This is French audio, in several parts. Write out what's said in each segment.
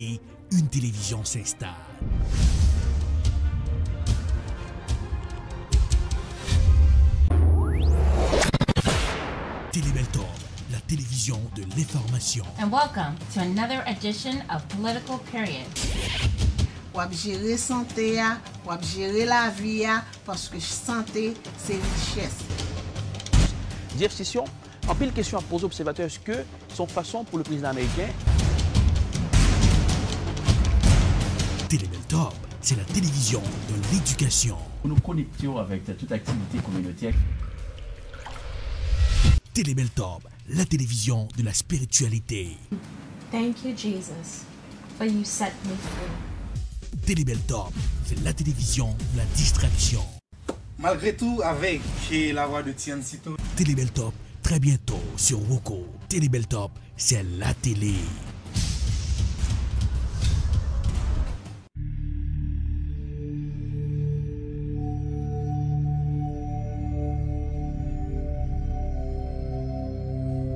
Et une télévision s'installe. Télébeltorbe, la télévision de l'information. And welcome to another edition of Political Period. Wap gérer santé, wap gérer la vie, parce que santé, c'est richesse. Jeff Sessions, en pile question à poser aux observateurs, est-ce que son façon pour le président américain? Télébeltorbe, c'est la télévision de l'éducation. Nous nous connections avec toute activité communautaire. Télébeltorbe, la télévision de la spiritualité. Thank you, Jesus, for you set me free. Télébeltorbe, c'est la télévision de la distraction. Malgré tout, avec la voix de Tian Sito. Télébeltorbe, très bientôt sur Woko. Télébeltorbe, c'est la télé.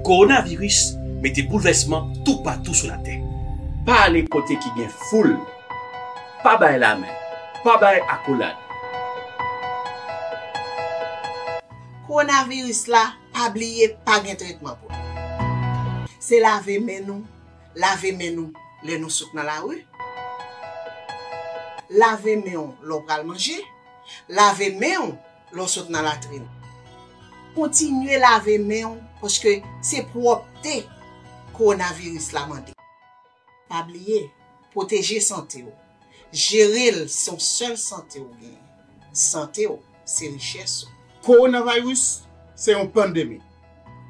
Coronavirus met des bouleversements tout partout sur la terre. Pas les côtés qui viennent full, pas bail la main, pas bail accolade. Coronavirus là, pas oublier, pas de traitement pour. C'est laver main nous, les nous souk dans la rue. Laver main l'on pral manger, laver main l'on souk dans la trine. Continuez laver main parce que c'est propreté coronavirus la mandé. Pas oublier, protéger santé ou. Gérer son seul santé ou bien. Santé ou, c'est richesse. Coronavirus, c'est une pandémie.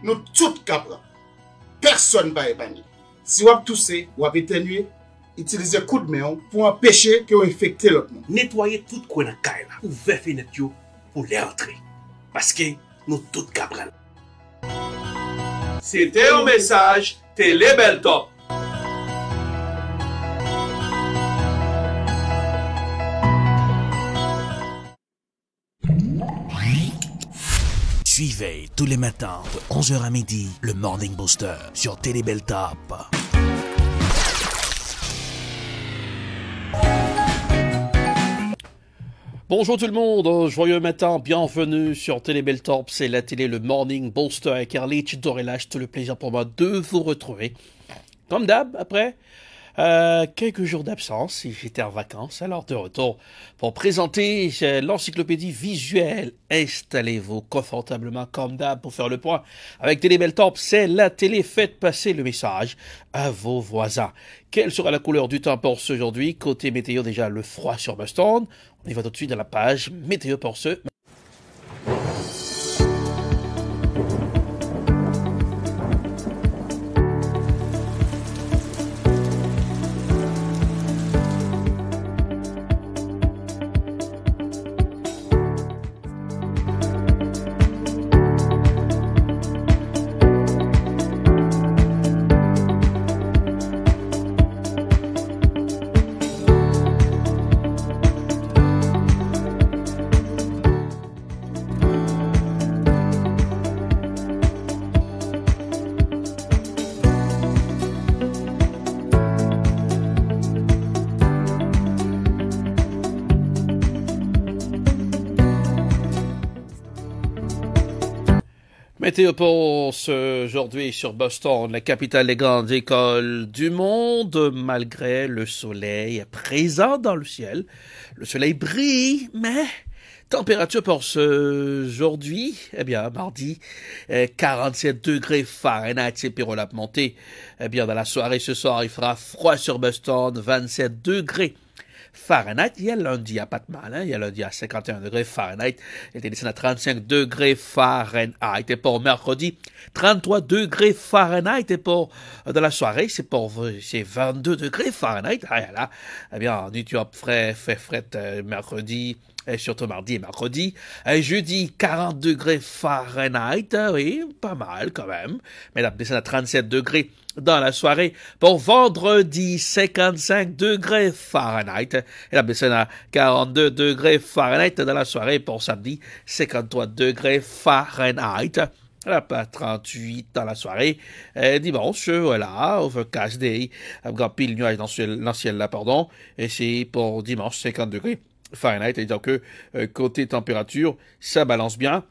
Nous tous capable. Personne ne va épargner. Si vous avez toussé, vous avez éternué, utilisez coup de main pour empêcher que vous infectez l'autre monde. Nettoyez tout coin dans caille là, ouvrir fenêtre pour les entrer. Parce que nous tous capables. C'était un message Télébeltorbe. Suivez tous les matins de 11h à midi le Morning Booster sur Télébeltorbe. Bonjour tout le monde, joyeux matin, bienvenue sur Télébeltorbe, c'est la télé, le Morning Booster avec Carlich Dorelache, tout le plaisir pour moi de vous retrouver. Comme d'hab, après quelques jours d'absence, si j'étais en vacances, alors de retour pour présenter l'encyclopédie visuelle. Installez-vous confortablement comme d'hab pour faire le point avec Télébeltorbe, c'est la télé, faites passer le message à vos voisins. Quelle sera la couleur du temps pour ce aujourd'hui? Côté météo, déjà le froid sur Boston. On y va tout de suite dans la page météo pour ce. Météo pour aujourd'hui sur Boston, la capitale des grandes écoles du monde, malgré le soleil présent dans le ciel. Le soleil brille, mais température pour ce aujourd'hui, eh bien, mardi, 47 degrés Fahrenheit, c'est pyrolap monté. Eh bien, dans la soirée ce soir, il fera froid sur Boston, 27 degrés Fahrenheit. Il y a lundi à pas de mal, hein? Il y a lundi à 51 degrés Fahrenheit. Il était descendu à 35 degrés Fahrenheit. Et pour mercredi, 33 degrés Fahrenheit. Et pour dans la soirée, c'est 22 degrés Fahrenheit. Ah là, eh bien, du tu fait fret mercredi. Et surtout mardi et mercredi. Et jeudi, 40 degrés Fahrenheit. Oui, pas mal quand même. Mais la descend à 37 degrés dans la soirée. Pour vendredi, 55 degrés Fahrenheit. Et la descend à 42 degrés Fahrenheit dans la soirée. Pour samedi, 53 degrés Fahrenheit. La pas 38 dans la soirée. Dimanche, voilà, overcast day. Grand pile nuage dans le ciel là, pardon. Et c'est pour dimanche 50 degrés Fahrenheit. Et donc, côté température, ça balance bien.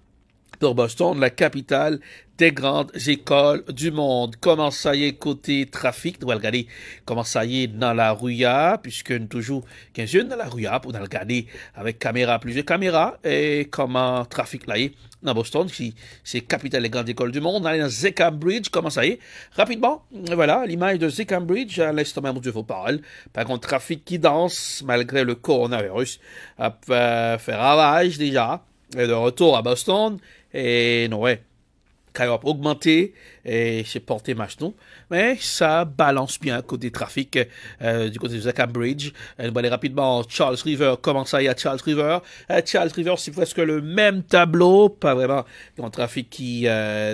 Pour Boston, la capitale des grandes écoles du monde. Comment ça y est côté trafic? Nous allons regarder comment ça y est dans la rue, puisque nous toujours 15 jeunes dans la rue, pour nous regarder avec caméra, plusieurs caméras, et comment trafic là est dans Boston, c'est capitale des grandes écoles du monde. On est dans Zekam Bridge, comment ça y est? Rapidement, voilà, l'image de Zekam Bridge, à l'instant même où je vous parle. Par contre, trafic qui danse, malgré le coronavirus, a fait ravage déjà. Et de retour à Boston, et non, ouais, quand même augmenté, et c'est porté machin, mais ça balance bien côté trafic, du côté de Zekam Bridge. On va aller rapidement Charles River, comment ça y est à Charles River? Charles River, c'est presque le même tableau, pas vraiment un trafic qui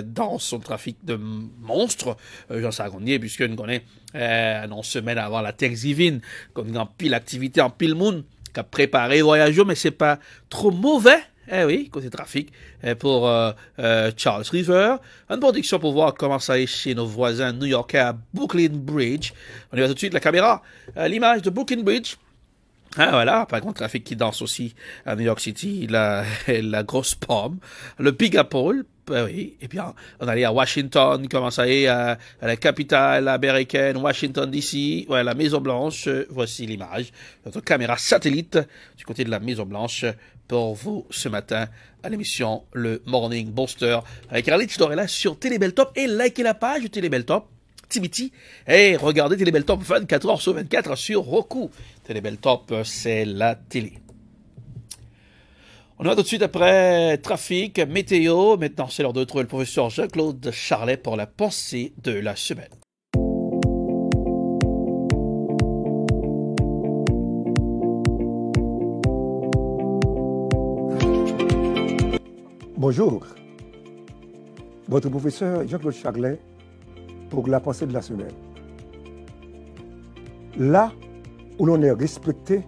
danse, un trafic de monstre, j'en sais qu'on y est, puisque nous connaissons une semaine avant la Thanksgiving, qu'on a en pile activité, en pile monde, qui a préparé voyage, mais c'est pas trop mauvais. Eh oui, côté trafic, pour Charles River. Une production pour voir comment ça est chez nos voisins new-yorkais à Brooklyn Bridge. On y va tout de suite, la caméra. L'image de Brooklyn Bridge. Ah voilà, par contre, trafic qui danse aussi à New York City, la grosse pomme, le Big Apple. Oui, et bien, on allait à Washington, comment ça est, à la capitale américaine, Washington DC, ouais, la Maison Blanche. Voici l'image, notre caméra satellite du côté de la Maison Blanche pour vous ce matin à l'émission Le Morning Booster avec Carlitch Dorella sur Télébeltop et likez la page de Télébeltop. Tibiti, et regardez Télébeltop 24h sur 24 sur Roku. Télébeltop, c'est la télé. On va tout de suite après trafic, météo. Maintenant, c'est l'heure de retrouver le professeur Jean-Claude Charlet pour la pensée de la semaine. Bonjour, votre professeur Jean-Claude Charlet pour la pensée de la semaine. Là où l'on est respecté,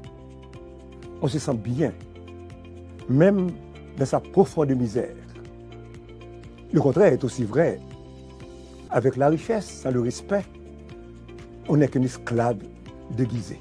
on se sent bien, même dans sa profonde misère. Le contraire est aussi vrai. Avec la richesse, sans le respect, on n'est qu'un esclave déguisé.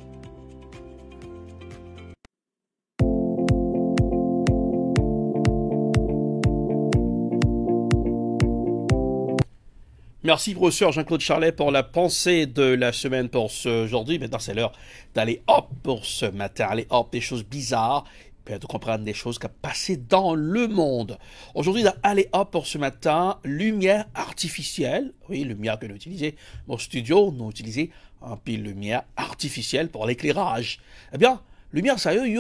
Merci, professeur Jean-Claude Charlet, pour la pensée de la semaine pour aujourd'hui. Maintenant, c'est l'heure d'aller hop pour ce matin. Aller hop, des choses bizarres, puis de comprendre des choses qui ont passé dans le monde. Aujourd'hui, dans Aller hop pour ce matin, lumière artificielle. Oui, lumière que nous utilisons au studio, nous utilisons un pile lumière artificielle pour l'éclairage. Eh bien, lumière, ça y est,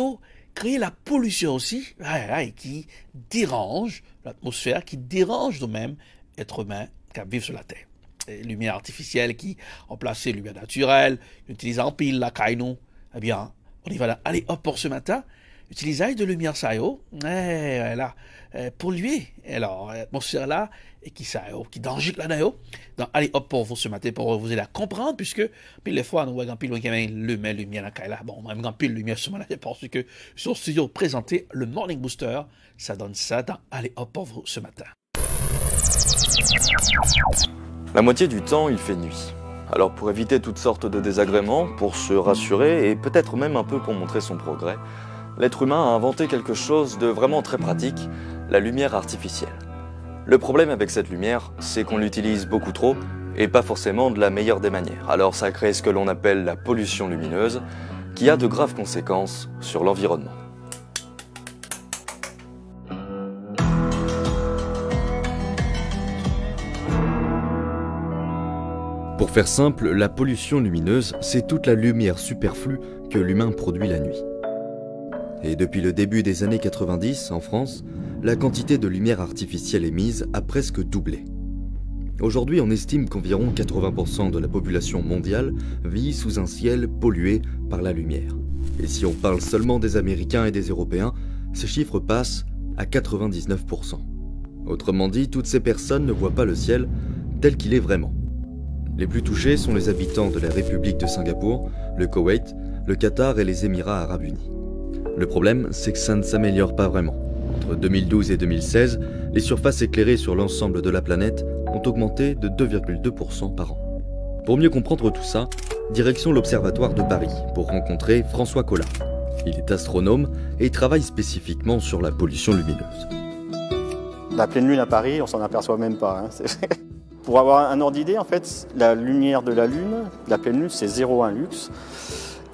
créer la pollution aussi, et qui dérange l'atmosphère, qui dérange nous-mêmes, êtres humains, qui vivent sur la Terre. Et lumière artificielle qui ont placé lumière naturelle, utilisant en pile la caille. Eh bien, on y va là. Allez hop pour ce matin. Utilisage de lumière ça voilà, polluer. Alors, l'atmosphère là, et qui ça qui danger là dedans. Donc, allez hop pour vous ce matin pour vous aider à comprendre, puisque pile les fois nous voyons pile lumière la caille là. Bon, même pile lumière ce moment-là, parce que sur studio présenté le Morning Booster, ça donne ça dans allez hop pour vous ce matin. La moitié du temps, il fait nuit. Alors pour éviter toutes sortes de désagréments, pour se rassurer et peut-être même un peu pour montrer son progrès, l'être humain a inventé quelque chose de vraiment très pratique, la lumière artificielle. Le problème avec cette lumière, c'est qu'on l'utilise beaucoup trop et pas forcément de la meilleure des manières. Alors ça crée ce que l'on appelle la pollution lumineuse, qui a de graves conséquences sur l'environnement. Pour faire simple, la pollution lumineuse, c'est toute la lumière superflue que l'humain produit la nuit. Et depuis le début des années 90, en France, la quantité de lumière artificielle émise a presque doublé. Aujourd'hui, on estime qu'environ 80% de la population mondiale vit sous un ciel pollué par la lumière. Et si on parle seulement des Américains et des Européens, ces chiffres passent à 99%. Autrement dit, toutes ces personnes ne voient pas le ciel tel qu'il est vraiment. Les plus touchés sont les habitants de la République de Singapour, le Koweït, le Qatar et les Émirats arabes unis. Le problème, c'est que ça ne s'améliore pas vraiment. Entre 2012 et 2016, les surfaces éclairées sur l'ensemble de la planète ont augmenté de 2,2% par an. Pour mieux comprendre tout ça, direction l'Observatoire de Paris pour rencontrer François Collat. Il est astronome et travaille spécifiquement sur la pollution lumineuse. La pleine lune à Paris, on s'en aperçoit même pas. Pour avoir un ordre d'idée, en fait, la lumière de la lune, la pleine lune, c'est 0,1 lux.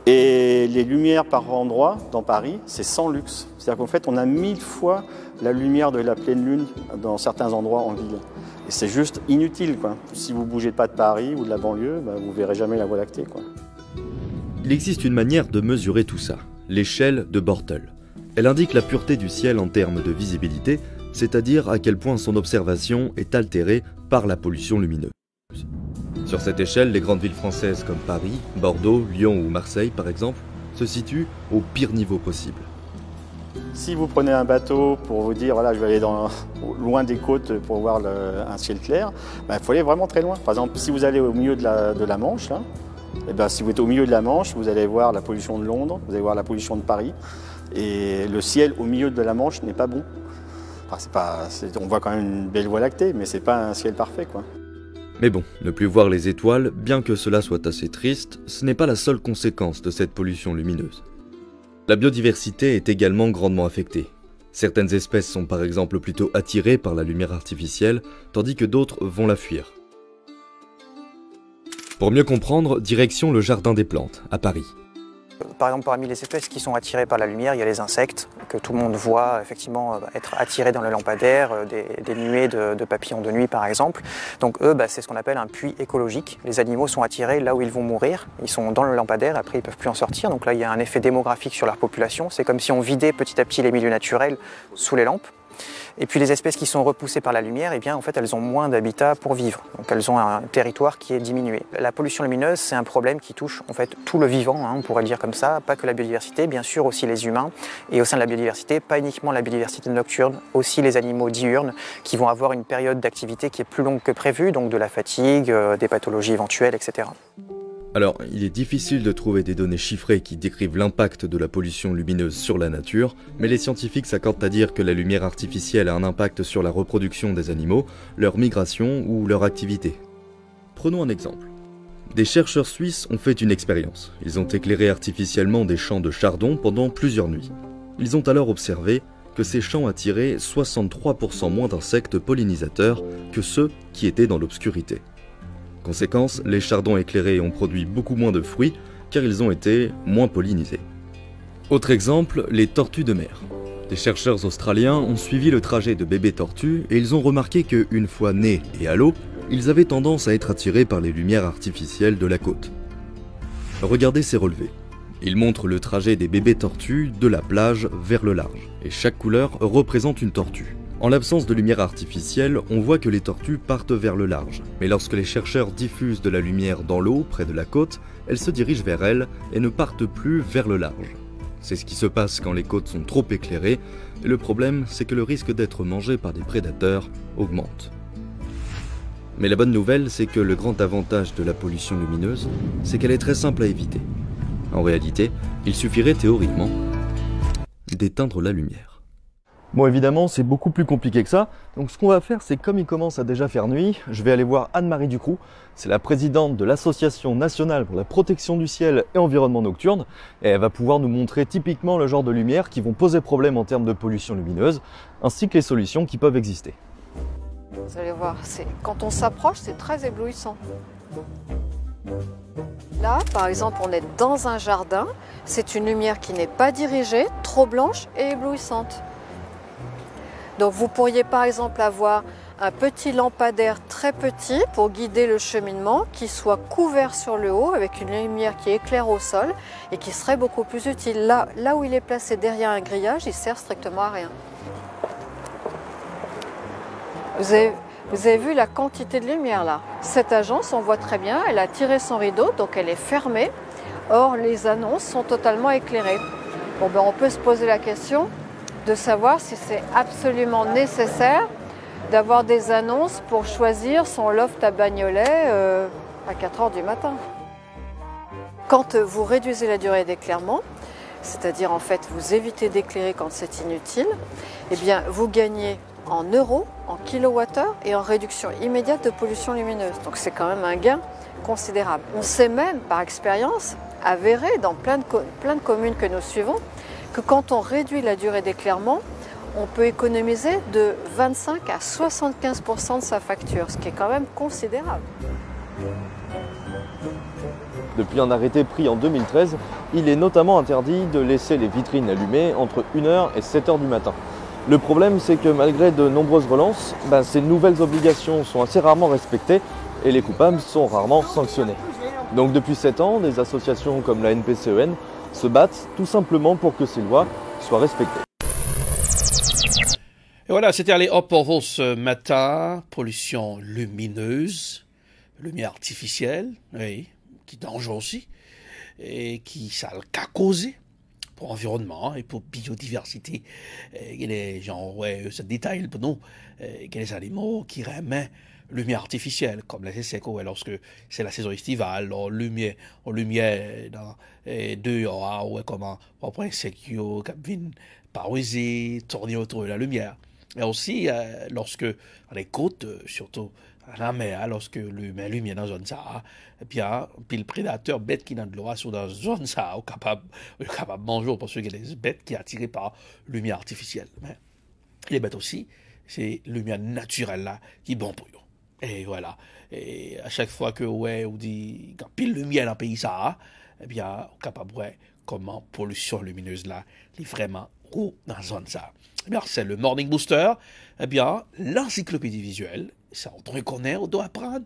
Et les lumières par endroit dans Paris, c'est 100 lux. C'est-à-dire qu'en fait, on a 1000 fois la lumière de la pleine lune dans certains endroits en ville. Et c'est juste inutile, quoi. Si vous ne bougez pas de Paris ou de la banlieue, vous ne verrez jamais la Voie lactée, quoi. Il existe une manière de mesurer tout ça, l'échelle de Bortle. Elle indique la pureté du ciel en termes de visibilité, c'est-à-dire à quel point son observation est altérée par la pollution lumineuse. Sur cette échelle, les grandes villes françaises comme Paris, Bordeaux, Lyon ou Marseille par exemple, se situent au pire niveau possible. Si vous prenez un bateau pour vous dire voilà, je vais aller loin des côtes pour voir un ciel clair, il faut aller vraiment très loin. Par exemple, si vous allez au milieu de la Manche, là, si vous êtes au milieu de la Manche, vous allez voir la pollution de Londres, vous allez voir la pollution de Paris, et le ciel au milieu de la Manche n'est pas bon. On voit quand même une belle Voie lactée, mais c'est pas un ciel parfait, quoi. Mais bon, ne plus voir les étoiles, bien que cela soit assez triste, ce n'est pas la seule conséquence de cette pollution lumineuse. La biodiversité est également grandement affectée. Certaines espèces sont par exemple plutôt attirées par la lumière artificielle, tandis que d'autres vont la fuir. Pour mieux comprendre, direction le Jardin des Plantes, à Paris. Par exemple, parmi les espèces qui sont attirées par la lumière, il y a les insectes, que tout le monde voit effectivement être attirés dans le lampadaire, des nuées de papillons de nuit par exemple. Donc eux, c'est ce qu'on appelle un puits écologique. Les animaux sont attirés là où ils vont mourir, ils sont dans le lampadaire, après ils ne peuvent plus en sortir. Donc là, il y a un effet démographique sur leur population. C'est comme si on vidait petit à petit les milieux naturels sous les lampes. Et puis les espèces qui sont repoussées par la lumière, eh bien, en fait, elles ont moins d'habitat pour vivre. Donc elles ont un territoire qui est diminué. La pollution lumineuse, c'est un problème qui touche en fait tout le vivant, on pourrait le dire comme ça, pas que la biodiversité, bien sûr aussi les humains. Et au sein de la biodiversité, pas uniquement la biodiversité nocturne, aussi les animaux diurnes qui vont avoir une période d'activité qui est plus longue que prévu, donc de la fatigue, des pathologies éventuelles, etc. Alors, il est difficile de trouver des données chiffrées qui décrivent l'impact de la pollution lumineuse sur la nature, mais les scientifiques s'accordent à dire que la lumière artificielle a un impact sur la reproduction des animaux, leur migration ou leur activité. Prenons un exemple. Des chercheurs suisses ont fait une expérience. Ils ont éclairé artificiellement des champs de chardon pendant plusieurs nuits. Ils ont alors observé que ces champs attiraient 63% moins d'insectes pollinisateurs que ceux qui étaient dans l'obscurité. Conséquence, les chardons éclairés ont produit beaucoup moins de fruits car ils ont été moins pollinisés. Autre exemple, les tortues de mer. Des chercheurs australiens ont suivi le trajet de bébés tortues et ils ont remarqué qu'une fois nés et à l'eau, ils avaient tendance à être attirés par les lumières artificielles de la côte. Regardez ces relevés. Ils montrent le trajet des bébés tortues de la plage vers le large et chaque couleur représente une tortue. En l'absence de lumière artificielle, on voit que les tortues partent vers le large. Mais lorsque les chercheurs diffusent de la lumière dans l'eau, près de la côte, elles se dirigent vers elle et ne partent plus vers le large. C'est ce qui se passe quand les côtes sont trop éclairées, et le problème, c'est que le risque d'être mangé par des prédateurs augmente. Mais la bonne nouvelle, c'est que le grand avantage de la pollution lumineuse, c'est qu'elle est très simple à éviter. En réalité, il suffirait théoriquement d'éteindre la lumière. Bon, évidemment, c'est beaucoup plus compliqué que ça. Donc ce qu'on va faire, c'est comme il commence à déjà faire nuit, je vais aller voir Anne-Marie Ducroux. C'est la présidente de l'Association nationale pour la protection du ciel et environnement nocturne. Et elle va pouvoir nous montrer typiquement le genre de lumière qui vont poser problème en termes de pollution lumineuse, ainsi que les solutions qui peuvent exister. Vous allez voir, quand on s'approche, c'est très éblouissant. Là, par exemple, on est dans un jardin. C'est une lumière qui n'est pas dirigée, trop blanche et éblouissante. Donc vous pourriez par exemple avoir un petit lampadaire très petit pour guider le cheminement qui soit couvert sur le haut avec une lumière qui éclaire au sol et qui serait beaucoup plus utile. Là où il est placé derrière un grillage, il sert strictement à rien. Vous avez vu la quantité de lumière là. Cette agence, on voit très bien, elle a tiré son rideau, donc elle est fermée. Or, les annonces sont totalement éclairées. Bon, on peut se poser la question de savoir si c'est absolument nécessaire d'avoir des annonces pour choisir son loft à Bagnolet à 4 h du matin. Quand vous réduisez la durée d'éclairement, c'est-à-dire en fait vous évitez d'éclairer quand c'est inutile, eh bien vous gagnez en euros, en kilowattheure et en réduction immédiate de pollution lumineuse. Donc c'est quand même un gain considérable. On sait même par expérience avérée dans plein de communes que nous suivons que quand on réduit la durée d'éclairement, on peut économiser de 25 à 75% de sa facture, ce qui est quand même considérable. Depuis un arrêté pris en 2013, il est notamment interdit de laisser les vitrines allumées entre 1h et 7h du matin. Le problème, c'est que malgré de nombreuses relances, ces nouvelles obligations sont assez rarement respectées et les coupables sont rarement sanctionnés. Donc depuis 7 ans, des associations comme la NPCEN se battent tout simplement pour que ces lois soient respectées. Et voilà, c'était allé hop pour vous ce matin. Pollution lumineuse, lumière artificielle, oui, qui est dangereux aussi, et qui ça a causé pour l'environnement et pour la biodiversité. Et les gens, ouais, ce détail pour nous, il y a les animaux qui remettent lumière artificielle, comme la SECO, lorsque c'est la saison estivale, on lumière dans dehors, ouais, comment on prend un insectes qui viennent paroiser, tourner autour de la lumière. Et aussi, lorsque, dans les côtes, surtout à la mer, lorsque la lumière dans la zone ça, et puis le prédateur bête qui est dans l'eau, sont dans la zone ça, est capable de manger, parce qu'il y a des bêtes qui sont attirées par la lumière artificielle. Mais les bêtes aussi, c'est la lumière naturelle là, qui est bon pour eux. Et voilà. Et à chaque fois que, ouais, on dit, quand pile lumière dans le pays ça, eh bien, on est capable de voir comment pollution lumineuse là, est vraiment où dans la zone ça. Eh bien, c'est le Morning Booster. Eh bien, l'encyclopédie visuelle, ça, on doit connaître, on doit apprendre.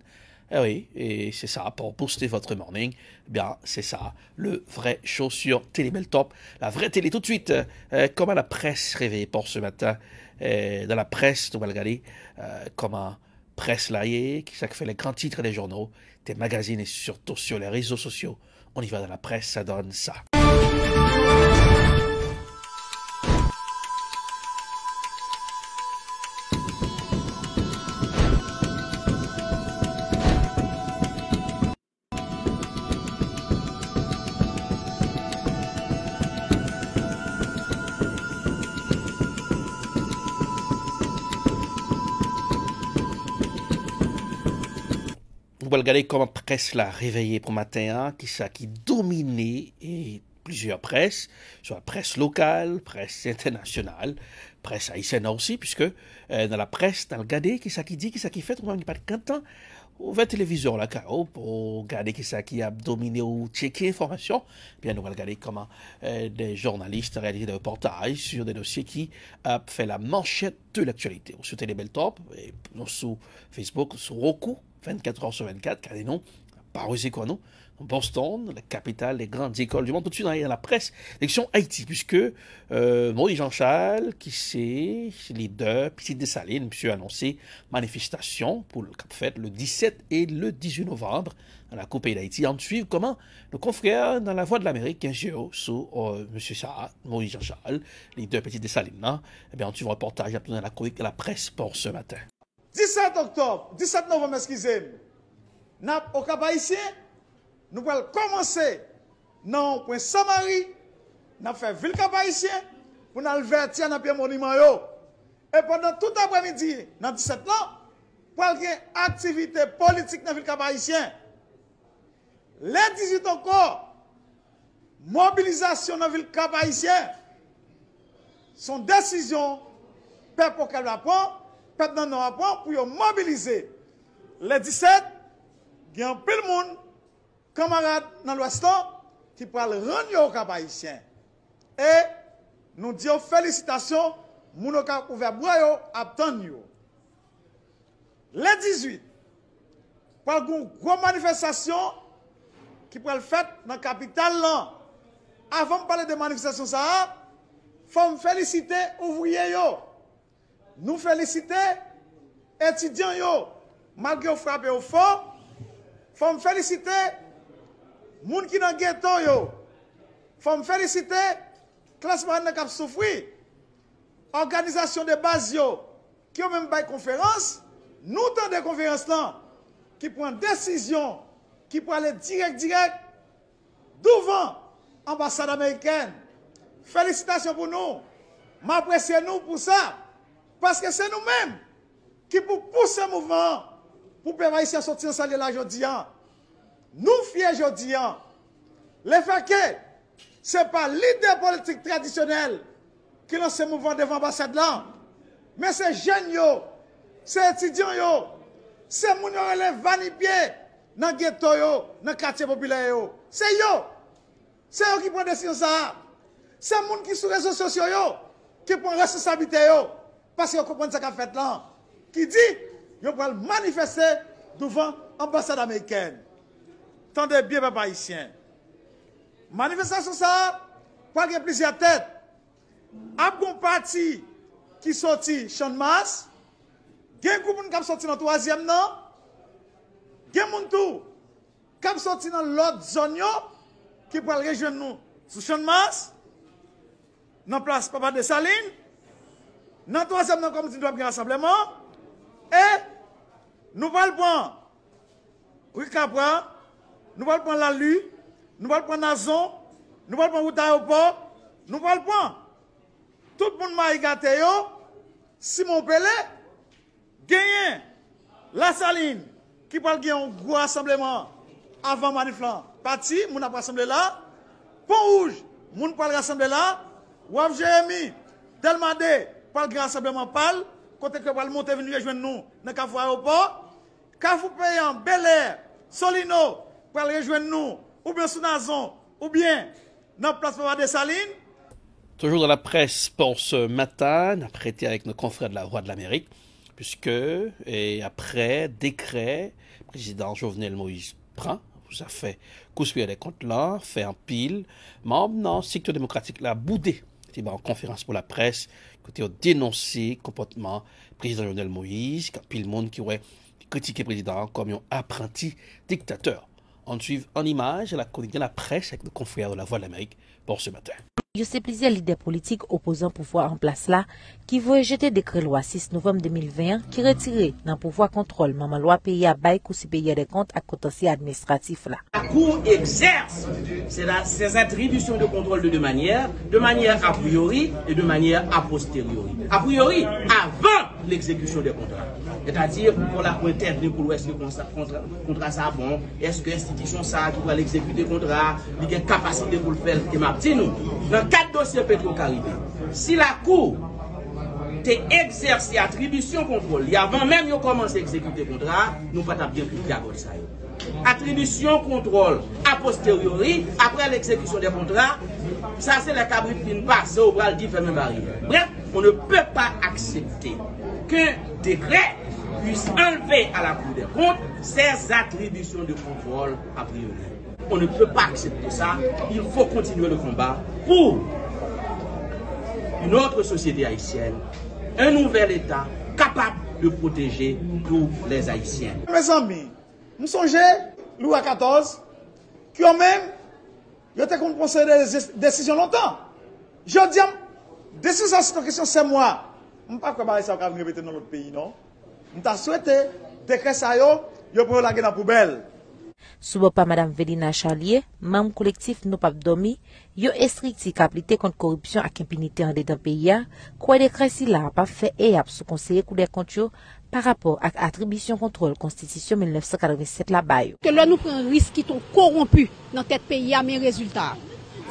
Eh oui, et c'est ça, pour booster votre morning, eh bien, c'est ça, le vrai show sur Télébel Top. La vraie télé tout de suite. Comment la presse réveille pour ce matin. Dans la presse, on va regarder comment presse là qui fait les grands titres des journaux, des magazines et surtout sur les réseaux sociaux. On y va dans la presse, ça donne ça. On va regarder comment presse l'a réveillé pour matin, qui dominait et plusieurs presses, soit presse locale, presse internationale, presse haïtienne aussi, puisque dans la presse, dans le regarder, qui dit, qui fait, on n'a pas de content, on va téléviseur là, pour regarder qui a dominé ou checker l'information, bien nous allons regarder comment des journalistes réalisent des reportages sur des dossiers qui fait la manchette de l'actualité. Sur Télébel Top, et sur Facebook, sur Roku, 24 heures sur 24, car les noms, paroiser quoi non, Boston, la capitale des grandes écoles du monde, tout de suite dans la presse, l'élection Haïti, puisque Moïse Jean-Charles, qui c'est leader, Petite Dessalines, monsieur a annoncé manifestation pour le Cap-Fête le 17 et le 18 novembre dans la Coupe d'Haïti. En suivre comment nos confrères dans la Voix de l'Amérique, sous monsieur Sarah, Moïse Jean-Charles, leader Petite Dessalines, eh bien, on suit un reportage dans la chronique de la presse pour ce matin. 17 octobre, 17 novembre, excusez-moi, au Cap Haïtien, nous allons commencer dans le point Samari, nous allons faire ville Cap Haïtien, pour nous avertir dans le monument. Et pendant tout l'après-midi, dans 17 ans, pour qu'il y ait une activité politique dans la ville Cap Haïtien. Les 18 encore, mobilisation dans la ville Cap Haïtien, son décision, peuple pour qu'elle apprend. Peuple dans nos rapports pour mobiliser. Les 17, il y a un peu de monde, camarades dans l'Ouest, qui pourraient rendre au Cap Haïtien. Et nous disons félicitations, nous avons ouvert bois, attendre. Les 18, pour une grosse manifestation qui pourrait être faite dans la capitale. Avant de parler de manifestation, il faut me féliciter les ouvriers. Nous féliciter étudiants, malgré frappé au fort. Il faut me féliciter les gens qui sont dans le ghetto. Il faut me féliciter la classe moyenne qui a souffert. Organisation de base qui ont même fait conférence. Nous avons des conférences qui prennent décision, qui prennent aller direct devant l'ambassade américaine. Félicitations pour nous. M'appréciez nous pour ça. Parce que c'est nous-mêmes qui pour pousser le mouvement, pour permettre haïtien sortir en salle là aujourd'hui. Nous fiers aujourd'hui. Le fait que ce n'est pas l'idée politique traditionnelle qui lance ce mouvement devant l'ambassade là, mais c'est jeunes, c'est étudiants, c'est les gens qui relèvent vanipié dans le ghetto, dans le quartier populaire. C'est eux qui prennent des décisions. C'est les gens qui sont sur les réseaux sociaux qui prennent responsabilité. Parce qu'ils comprennent ce qu'a fait là. Qui dit qu'ils vont manifester devant l'ambassade américaine. Tendez bien, papa haïtien. Manifestation ça, pas qu'il y ait plusieurs têtes. Après un parti qui sorti champ de masse, il y a un groupe qui sorti dans le troisième non, il y a un tout qui sorti dans l'autre zone qui peut rejoindre nous sous champ de masse, dans la place Papa de Saline, dans le troisième non comme nous avons un rassemblement, et nous allons prendre Rue Capra, nous allons prendre la Lue, nous allons prendre Nazon, nous allons prendre route aéroport, nous allons prendre tout le monde m'a gâté, Simon Pelé, gagné la Saline, qui parle de un gros rassemblement avant Maniflan. Parti, mon a rassemblé là. Pont Rouge, mon parle rassembler là. Waf Jérémy, Delmadé, parle de rassemblement pâle. Côté que va monter venir rejoindre nous dans Carrefour aéroport. Carrefour payant, Bel Air, Solino, parle rejoindre nous, ou bien sous Nazon, ou bien dans place Papa des Salines. Toujours dans la presse pour ce matin, apprêté avec nos confrères de la Voix de l'Amérique, puisque, et après décret, le président Jovenel Moïse prend, vous a fait couper des comptes là, fait un pile, membre dans le secteur démocratique là, boudé, qui en conférence pour la presse, qui a dénoncé le comportement du président Jovenel Moïse, qui a pile monde qui aurait critiqué le président comme un apprenti dictateur. On suit en image la chronique de la presse avec nos confrères de la Voix de l'Amérique pour ce matin. Il y a plusieurs leaders politiques opposants au pouvoir en place là qui vont jeter décret loi 6 novembre 2021 qui retirait dans le pouvoir contrôle maman loi pays à bail ou si payer des comptes à contentieux administratif là. La Cour exerce ses attributions de contrôle de deux manières, de manière a priori et de manière a posteriori. A priori, avant l'exécution des contrats. C'est-à-dire pour la Cour intervenir pour est-ce que le contrat ça bon, est-ce que l'institution ça qui va l'exécuter le contrat, il a une capacité pour le faire, et m'a dit nous. Dans 4 dossiers Petro-Caribé, si la Cour exerce attribution contrôle, avant même de commencer à exécuter le contrat, nous ne pouvons pas bien cliquer à ça. Attribution contrôle a posteriori, après l'exécution des contrats, ça c'est la cabrit qui ne passe au bras de fermer barrière. Bref, on ne peut pas accepter qu'un décret puisse enlever à la Cour des comptes ses attributions de contrôle a priori. On ne peut pas accepter ça. Il faut continuer le combat pour une autre société haïtienne, un nouvel État capable de protéger tous les Haïtiens. Mes amis, nous songeons, Louis XIV, qui ont même, ils ont conseillé des décisions longtemps. Je dis, décision sur cette question, c'est moi. Je ne sais pas comment ça va répéter dans notre pays, non? Je t'ai souhaité, décret ça, yo pour la dans la poubelle. Soubopa Madame Velina Charlier, membre collectif No Pap Domi, yo estricti capacité contre corruption et impunité en dedans pays, quoi décret si là pas fait et sous conseiller coup des comptes par rapport à attribution contrôle constitution 1987 la bail. Que là nous prenons risque qui sont corrompus dans tête pays à mes résultats.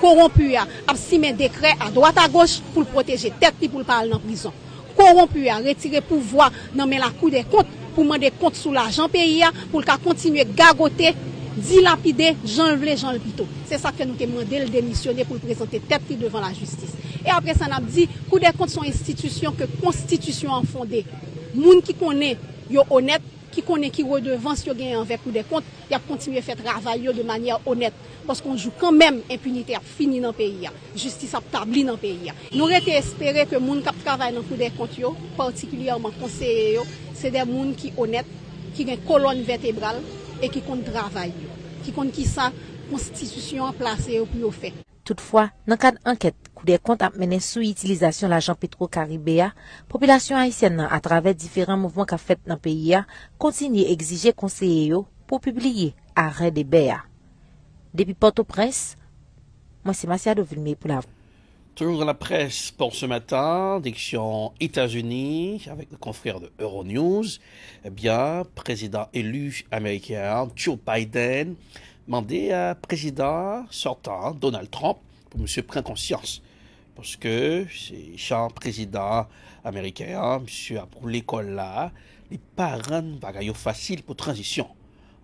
Corrompus à signer décret à droite à gauche pour protéger tête puis pour parler en prison. Corrompus à retirer pouvoir dans la Cour des comptes pour demander compte sous l'argent pays pour qu'à continuer gagoter, dilapider Jean Vlé, Jean Lpito. C'est ça que nous avons demandé le démissionner pour le présenter tête devant la justice. Et après ça, on a dit Cour des comptes sont institutions que constitution en fondée. Moun qui connaît, yo honnête, qui connaît qui redevance yo gagne avec Cour des comptes, il a continué à faire travail de manière honnête. Parce qu'on joue quand même impunité à fini dans le pays. Justice a établi dans le pays. Nous avons espéré que les gens qui travaillent dans le Cour des comptes, particulièrement conseillers, c'est des gens qui sont honnêtes, qui ont une colonne vertébrale et qui comptent travail. Qui comptent qui ça, constitution placée pour faire. Toutefois, dans le cadre d'enquête, Cour des comptes a mené sous utilisation de l'argent Petro-Caribé, population haïtienne à travers différents mouvements qu'a fait dans le pays, continue à exiger conseillers pour publier arrêt des BA. Depuis Port-au-Prince, moi c'est Massia de Vilmé pour la. Toujours dans la presse pour ce matin, direction États-Unis, avec le confrère de Euronews, eh bien, président élu américain Joe Biden demandé à président sortant Donald Trump pour monsieur prendre conscience. Parce que c'est champ président américain, monsieur a pour l'école là, les parents bagaille facile pour transition.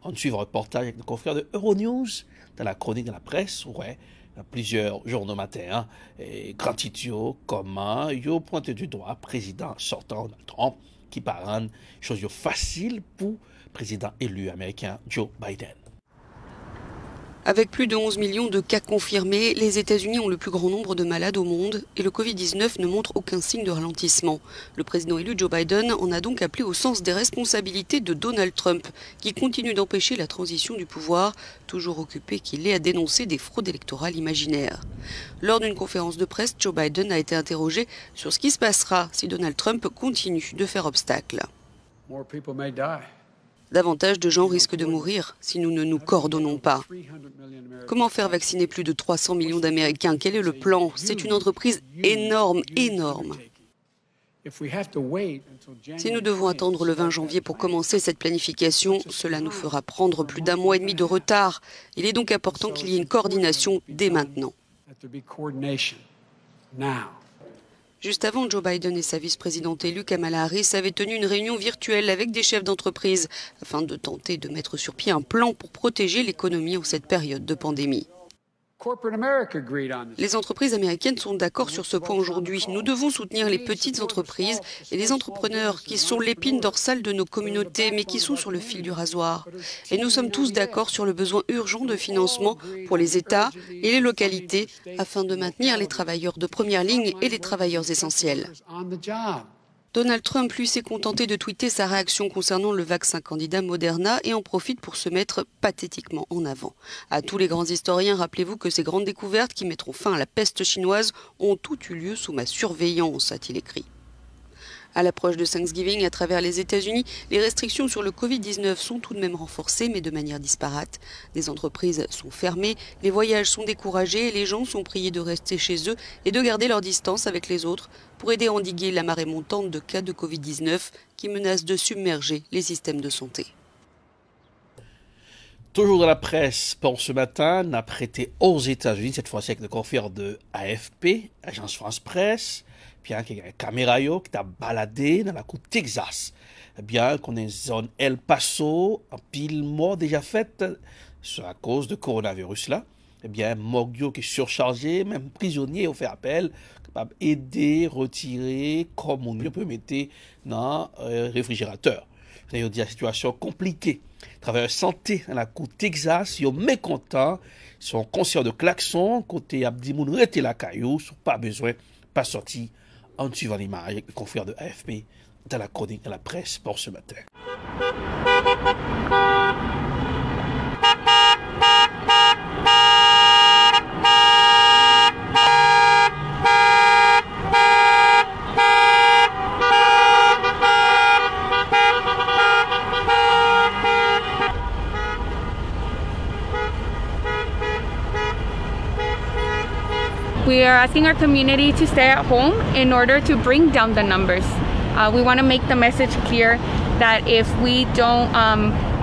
On suit un reportage avec le confrère de Euronews dans la chronique de la presse, ouais. Plusieurs journaux matin, et grand titre, comment yo pointe du doigt président sortant Donald Trump qui parle chose facile pour président élu américain Joe Biden. Avec plus de 11 millions de cas confirmés, les États-Unis ont le plus grand nombre de malades au monde et le Covid-19 ne montre aucun signe de ralentissement. Le président élu Joe Biden en a donc appelé au sens des responsabilités de Donald Trump, qui continue d'empêcher la transition du pouvoir, toujours occupé qu'il est à dénoncer des fraudes électorales imaginaires. Lors d'une conférence de presse, Joe Biden a été interrogé sur ce qui se passera si Donald Trump continue de faire obstacle. Davantage de gens risquent de mourir si nous ne nous coordonnons pas. Comment faire vacciner plus de 300 millions d'Américains? Quel est le plan? C'est une entreprise énorme, énorme. Si nous devons attendre le 20 janvier pour commencer cette planification, cela nous fera prendre plus d'1 mois et demi de retard. Il est donc important qu'il y ait une coordination dès maintenant. Juste avant, Joe Biden et sa vice-présidente élue Kamala Harris avaient tenu une réunion virtuelle avec des chefs d'entreprise afin de tenter de mettre sur pied un plan pour protéger l'économie en cette période de pandémie. Les entreprises américaines sont d'accord sur ce point aujourd'hui. Nous devons soutenir les petites entreprises et les entrepreneurs qui sont l'épine dorsale de nos communautés mais qui sont sur le fil du rasoir. Et nous sommes tous d'accord sur le besoin urgent de financement pour les États et les localités afin de maintenir les travailleurs de première ligne et les travailleurs essentiels. Donald Trump, lui, s'est contenté de tweeter sa réaction concernant le vaccin candidat Moderna et en profite pour se mettre pathétiquement en avant. À tous les grands historiens, rappelez-vous que ces grandes découvertes qui mettront fin à la peste chinoise ont toutes eu lieu sous ma surveillance, a-t-il écrit. À l'approche de Thanksgiving, à travers les États-Unis, les restrictions sur le Covid-19 sont tout de même renforcées, mais de manière disparate. Des entreprises sont fermées, les voyages sont découragés et les gens sont priés de rester chez eux et de garder leur distance avec les autres pour aider à endiguer la marée montante de cas de Covid-19 qui menace de submerger les systèmes de santé. Toujours dans la presse pour ce matin, on a prêté aux États-Unis, cette fois-ci avec le confrère de AFP, Agence France Presse, bien qu'il y a une caméra qui t'a baladé dans la côte Texas. Bien qu'on ait une zone El Paso, un pile mort déjà faite à cause de coronavirus là. Eh bien, Mogio qui est surchargé, même prisonnier, on fait appel, capable d'aider, retirer, comme on peut mettre dans le réfrigérateur. C'est-à-dire la situation compliquée. Travailleurs santé dans la côte Texas, ils sont mécontents, ils sont conscients de klaxon, côté Abdimoun rete la caillou, sont pas besoin, pas sorti. En suivant l'image avec le confrère de AFP dans la chronique de la presse pour ce matin. We are asking our community to stay at home in order to bring down the numbers. We want to make the message clear that if we don't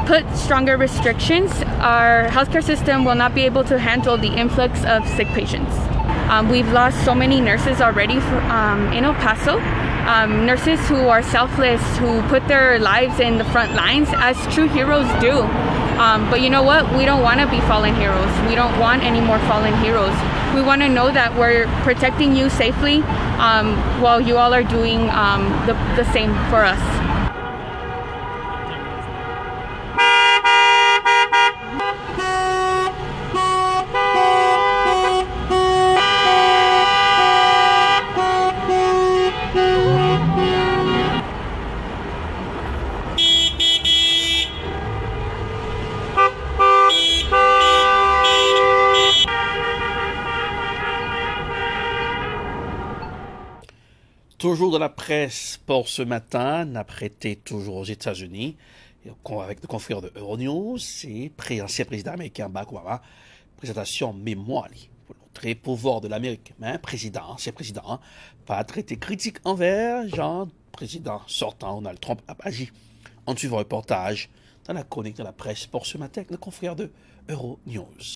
put stronger restrictions, our healthcare system will not be able to handle the influx of sick patients. We've lost so many nurses already in El Paso. Nurses who are selfless, who put their lives in the front lines as true heroes do. But you know what? We don't want to be fallen heroes. We don't want any more fallen heroes. We want to know that we're protecting you safely while you all are doing the same for us. Toujours dans la presse pour ce matin, on a prêté toujours aux États-Unis, avec le confrère de Euronews, c'est l'ancien président américain Barack Obama, présentation mémoire. très pouvoir de l'Amérique, mais ancien président, pas traité critique envers Jean, président sortant Donald Trump a agi. En suivant un reportage dans la chronique de la presse pour ce matin avec le confrère de Euronews.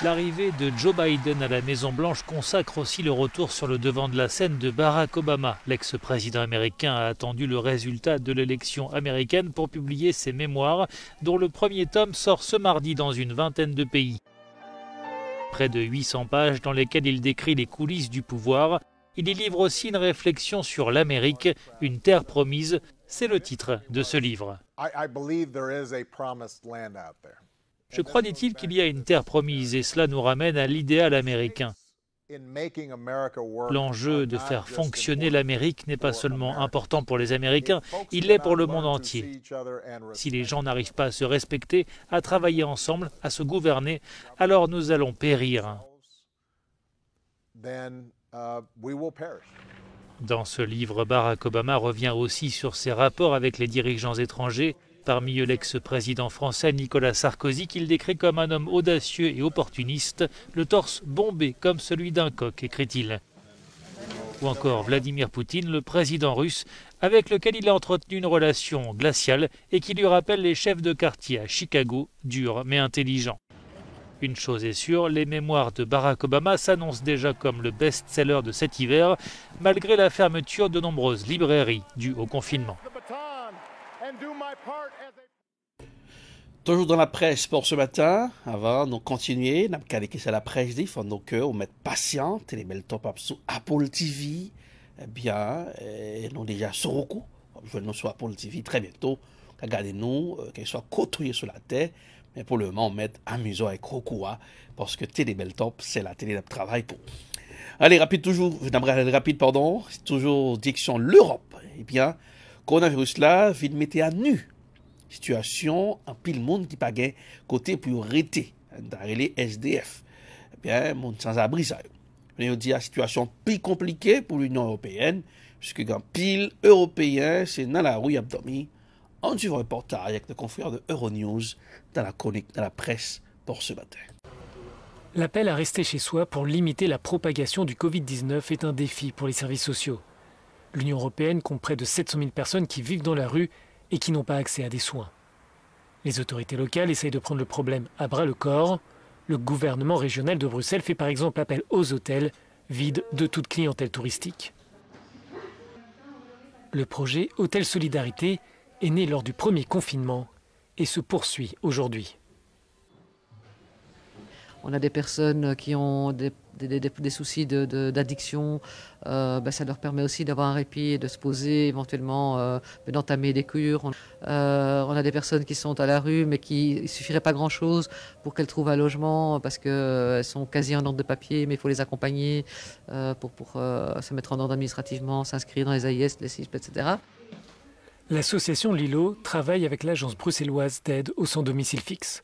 L'arrivée de Joe Biden à la Maison-Blanche consacre aussi le retour sur le devant de la scène de Barack Obama. L'ex-président américain a attendu le résultat de l'élection américaine pour publier ses mémoires, dont le premier tome sort ce mardi dans une vingtaine de pays. Près de 800 pages dans lesquelles il décrit les coulisses du pouvoir. Il y livre aussi une réflexion sur l'Amérique, une terre promise. C'est le titre de ce livre. Je crois, dit-il, qu'il y a une terre promise et cela nous ramène à l'idéal américain. L'enjeu de faire fonctionner l'Amérique n'est pas seulement important pour les Américains, il l'est pour le monde entier. Si les gens n'arrivent pas à se respecter, à travailler ensemble, à se gouverner, alors nous allons périr. Dans ce livre, Barack Obama revient aussi sur ses rapports avec les dirigeants étrangers, parmi eux l'ex-président français Nicolas Sarkozy, qu'il décrit comme un homme audacieux et opportuniste, le torse bombé comme celui d'un coq, écrit-il. Ou encore Vladimir Poutine, le président russe, avec lequel il a entretenu une relation glaciale et qui lui rappelle les chefs de quartier à Chicago, durs mais intelligents. Une chose est sûre, les mémoires de Barack Obama s'annoncent déjà comme le best-seller de cet hiver, malgré la fermeture de nombreuses librairies dues au confinement. Toujours dans la presse pour ce matin, avant de continuer, nous allons c'est la presse, il faut donc mettre patient, les belles top up sur Apple TV, eh bien, nous déjà sur Roku, je nous sur Apple TV très bientôt, regardez-nous, qu'elle soit côtoyée sur la terre. Mais pour le moment, on met amusant avec Roku, parce que Télé Belle Top, c'est la télé de travail pour. Allez, rapide, c'est toujours direction l'Europe. Eh bien, coronavirus là, vient de mettre à nu. Situation, en pile monde qui pas gain côté pour arrêter, dans les SDF. Eh bien, monde sans abri, ça. On dit la situation plus compliquée pour l'Union européenne, puisque quand pile européen, c'est dans la rue abdominale. On suit un reportage avec le confrère de Euronews dans la chronique de la presse pour ce matin. L'appel à rester chez soi pour limiter la propagation du Covid-19 est un défi pour les services sociaux. L'Union européenne compte près de 700 000 personnes qui vivent dans la rue et qui n'ont pas accès à des soins. Les autorités locales essayent de prendre le problème à bras-le-corps. Le gouvernement régional de Bruxelles fait par exemple appel aux hôtels, vides de toute clientèle touristique. Le projet Hôtel Solidarité est né lors du premier confinement et se poursuit aujourd'hui. On a des personnes qui ont des soucis d'addiction, ça leur permet aussi d'avoir un répit et de se poser, éventuellement d'entamer des cures. On a des personnes qui sont à la rue mais il ne suffirait pas grand-chose pour qu'elles trouvent un logement parce qu'elles sont quasi en ordre de papier, mais il faut les accompagner pour se mettre en ordre administrativement, s'inscrire dans les AIS, les CISP, etc. L'association Lilo travaille avec l'agence bruxelloise d'aide aux sans domicile fixe.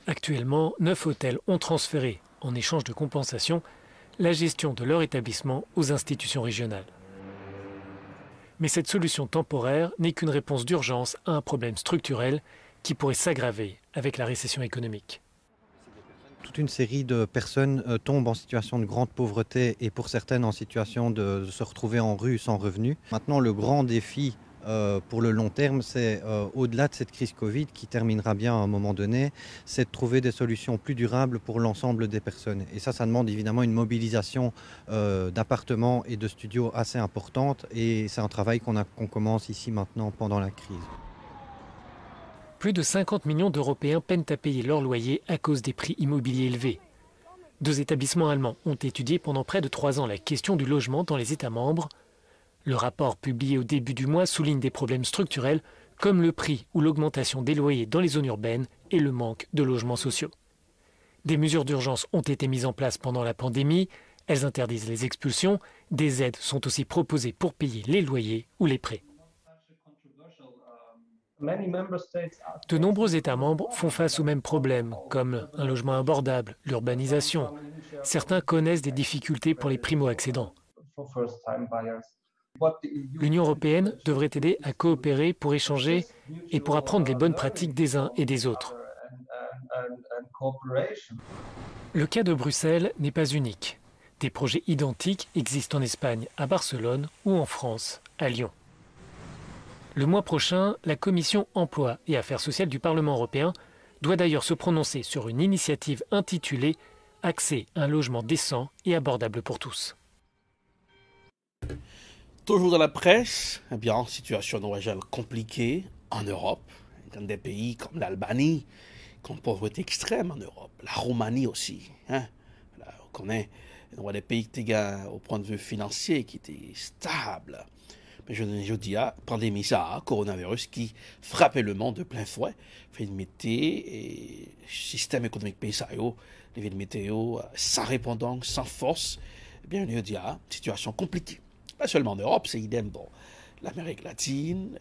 Actuellement, 9 hôtels ont transféré, en échange de compensation, la gestion de leur établissement aux institutions régionales. Mais cette solution temporaire n'est qu'une réponse d'urgence à un problème structurel qui pourrait s'aggraver avec la récession économique. Toute une série de personnes tombent en situation de grande pauvreté et pour certaines en situation de se retrouver en rue sans revenu. Maintenant, le grand défi pour le long terme, c'est au-delà de cette crise Covid qui terminera bien à un moment donné, c'est de trouver des solutions plus durables pour l'ensemble des personnes. Et ça demande évidemment une mobilisation d'appartements et de studios assez importante et c'est un travail qu'on commence ici maintenant pendant la crise. Plus de 50 millions d'Européens peinent à payer leur loyer à cause des prix immobiliers élevés. 2 établissements allemands ont étudié pendant près de 3 ans la question du logement dans les États membres. Le rapport publié au début du mois souligne des problèmes structurels comme le prix ou l'augmentation des loyers dans les zones urbaines et le manque de logements sociaux. Des mesures d'urgence ont été mises en place pendant la pandémie. Elles interdisent les expulsions. Des aides sont aussi proposées pour payer les loyers ou les prêts. De nombreux États membres font face aux mêmes problèmes, comme un logement abordable, l'urbanisation. Certains connaissent des difficultés pour les primo-accédants. L'Union européenne devrait aider à coopérer pour échanger et pour apprendre les bonnes pratiques des uns et des autres. Le cas de Bruxelles n'est pas unique. Des projets identiques existent en Espagne, à Barcelone ou en France, à Lyon. Le mois prochain, la Commission Emploi et Affaires sociales du Parlement européen doit d'ailleurs se prononcer sur une initiative intitulée « Accès à un logement décent et abordable pour tous ». Toujours dans la presse, eh bien, situation norvégienne compliquée en Europe, dans des pays comme l'Albanie, qui ont une pauvreté extrême en Europe, la Roumanie aussi. Hein? Là, on connaît des pays qui étaient au point de vue financier, qui étaient stables. Mais je dis, pandémie, ça, coronavirus, qui frappait le monde de plein fouet, fait une météo et système économique pays, les météo sans répondant, sans force. Eh bien, je dis, situation compliquée. Pas seulement en Europe, c'est idem dans l'Amérique latine,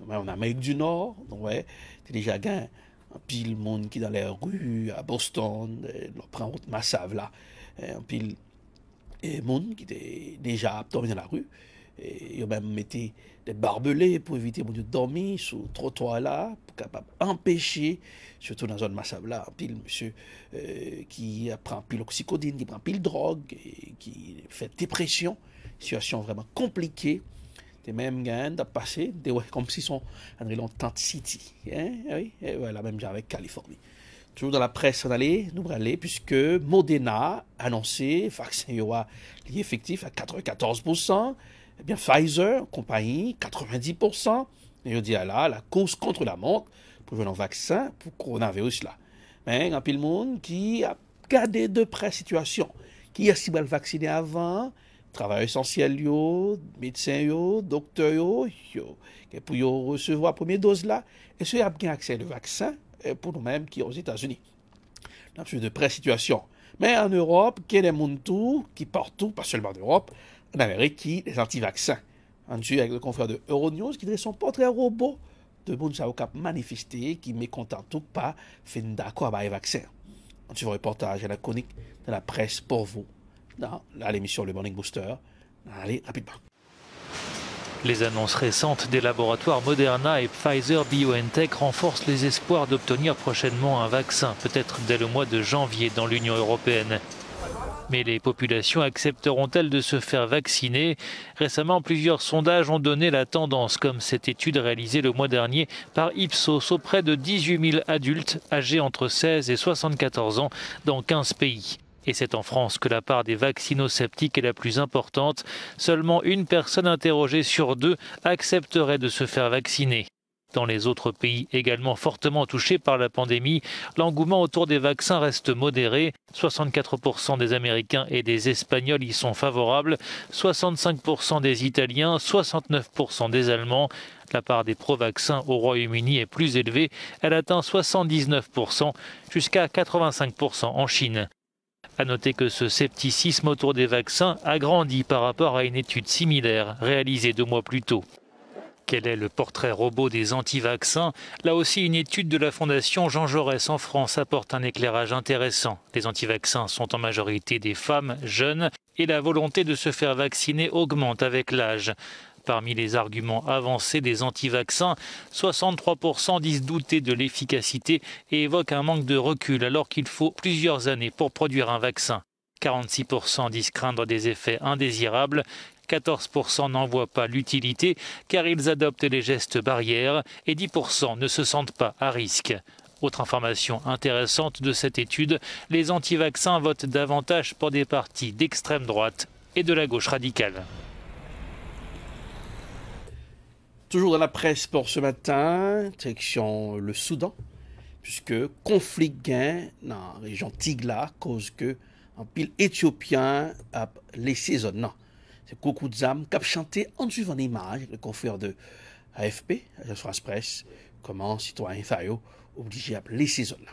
en Amérique du Nord. Donc, ouais, c'est déjà un pile monde qui dans les rues à Boston, on prend route massave là, un pile monde qui était déjà dormi dans la rue. Ils ont même mis des barbelés pour éviter de dormir sur le trottoir là, pour capable empêcher, surtout dans la zone massave là, un pile monsieur qui prend pile oxycodone, qui prend pile drogue, et qui fait dépression. Situation vraiment compliquée. Des mêmes gains de passer, comme s'ils sont en Tent City. Hein? Oui, et voilà, même avec Californie. Toujours dans la presse, nous allons aller, puisque Moderna a annoncé vaccin effectif à 94%. Eh bien, Pfizer, compagnie, 90%. Et je dis là, la course contre la montre pour jouer un vaccin pour le coronavirus là. Mais il y a un monde qui a gardé de près la situation. Qui a si mal vacciné avant? Travailleurs essentiels, médecins, docteurs, pour recevoir la première dose là, et ceux qui ont bien accès au vaccin pour nous-mêmes qui sont aux États-Unis. Dans une de près situation. Mais en Europe, il y a des gens qui partout, pas seulement en Europe, en Amérique, qui des anti-vaccins. On suit avec le confrère de Euronews qui dresse son portrait robot de gens qui ont manifesté, qui ne mécontentent pas, fait d'accord avec les vaccins. On suit un reportage à la chronique de la presse pour vous. À l'émission Le Morning Booster. Allez, rapidement. Les annonces récentes des laboratoires Moderna et Pfizer-BioNTech renforcent les espoirs d'obtenir prochainement un vaccin, peut-être dès le mois de janvier dans l'Union européenne. Mais les populations accepteront-elles de se faire vacciner? Récemment, plusieurs sondages ont donné la tendance, comme cette étude réalisée le mois dernier par Ipsos auprès de 18 000 adultes âgés entre 16 et 74 ans dans 15 pays. Et c'est en France que la part des vaccinosceptiques est la plus importante. Seulement une personne interrogée sur deux accepterait de se faire vacciner. Dans les autres pays également fortement touchés par la pandémie, l'engouement autour des vaccins reste modéré. 64% des Américains et des Espagnols y sont favorables, 65% des Italiens, 69% des Allemands. La part des pro-vaccins au Royaume-Uni est plus élevée, elle atteint 79%, jusqu'à 85% en Chine. À noter que ce scepticisme autour des vaccins a grandi par rapport à une étude similaire réalisée 2 mois plus tôt. Quel est le portrait robot des anti-vaccins? Là aussi, une étude de la Fondation Jean Jaurès en France apporte un éclairage intéressant. Les anti-vaccins sont en majorité des femmes jeunes et la volonté de se faire vacciner augmente avec l'âge. Parmi les arguments avancés des anti-vaccins, 63% disent douter de l'efficacité et évoquent un manque de recul alors qu'il faut plusieurs années pour produire un vaccin. 46% disent craindre des effets indésirables, 14% n'en voient pas l'utilité car ils adoptent les gestes barrières et 10% ne se sentent pas à risque. Autre information intéressante de cette étude, les anti-vaccins votent davantage pour des partis d'extrême droite et de la gauche radicale. Toujours dans la presse pour ce matin, direction le Soudan, puisque conflit gain dans la région Tigla cause que un pile éthiopien a laissé zone. Non, c'est Coucou Zam qui a chanté en suivant l'image, le confrère de AFP, Agence France Presse, comment citoyen Fayo obligé à laisser zone.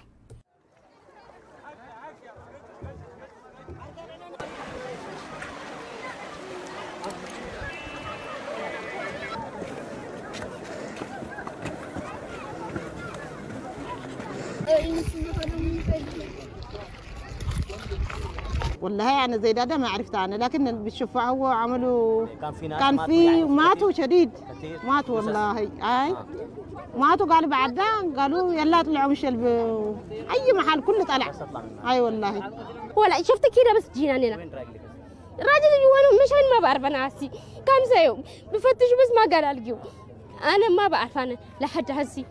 والله أنا زي ده ما عرفت عنه لكن بالشفاعة هو عملوا كان في ماتوا شديد ماتوا والله ماتوا قالوا بعد قالوا يلا طلعوا مش اي محل كله طلع اي والله ولا شفت كده بس جينا هنا الراجل اللي مش ما بعرف انا عسي كم سيوم بفتشوا بس ما قال الجو انا ما بعرف انا لحد هسي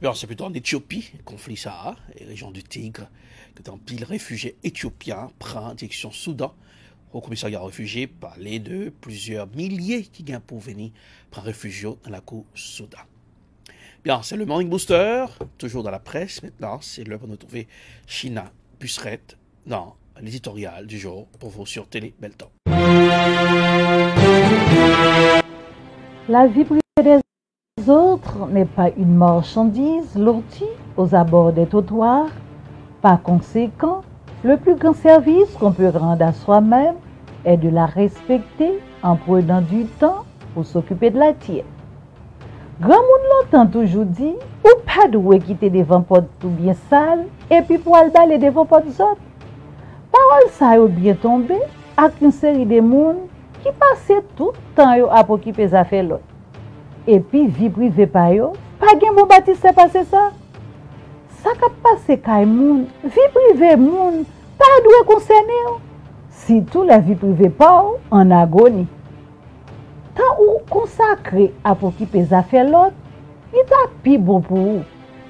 Alors, c'est plutôt en Éthiopie, conflit Sahara, et région du Tigre, que un pile réfugié éthiopien prend direction Soudan. Au commissariat réfugié parlait de plusieurs milliers qui viennent pour venir prendre réfugié dans la cour Soudan. Bien, c'est le Morning Booster, toujours dans la presse. Maintenant, c'est l'heure de trouver China Busseret dans l'éditorial du jour pour vous sur Télé Belton. La vie privée des autres n'est pas une marchandise lourdie aux abords des trottoirs. Par conséquent, le plus grand service qu'on peut rendre à soi-même est de la respecter en prenant du temps pour s'occuper de la tienne. Grand monde longtemps toujours dit, ou pas de quitter devant porte tout bien sale, et puis pour aller baler devant porte autres. Parole ça est bien tombé avec une série de monde qui passait tout le temps à occuper les affaires l'autre. Et puis vie privée pas yo, pas gen bon bâtisse c'est passé ça. Ça qui passé kay moun, vie privée moun, pas doit concerner. Si tout la vie privée pas en agonie. Tant ou consacré à occuper les affaires l'autre, il t'a pi bon pour vous.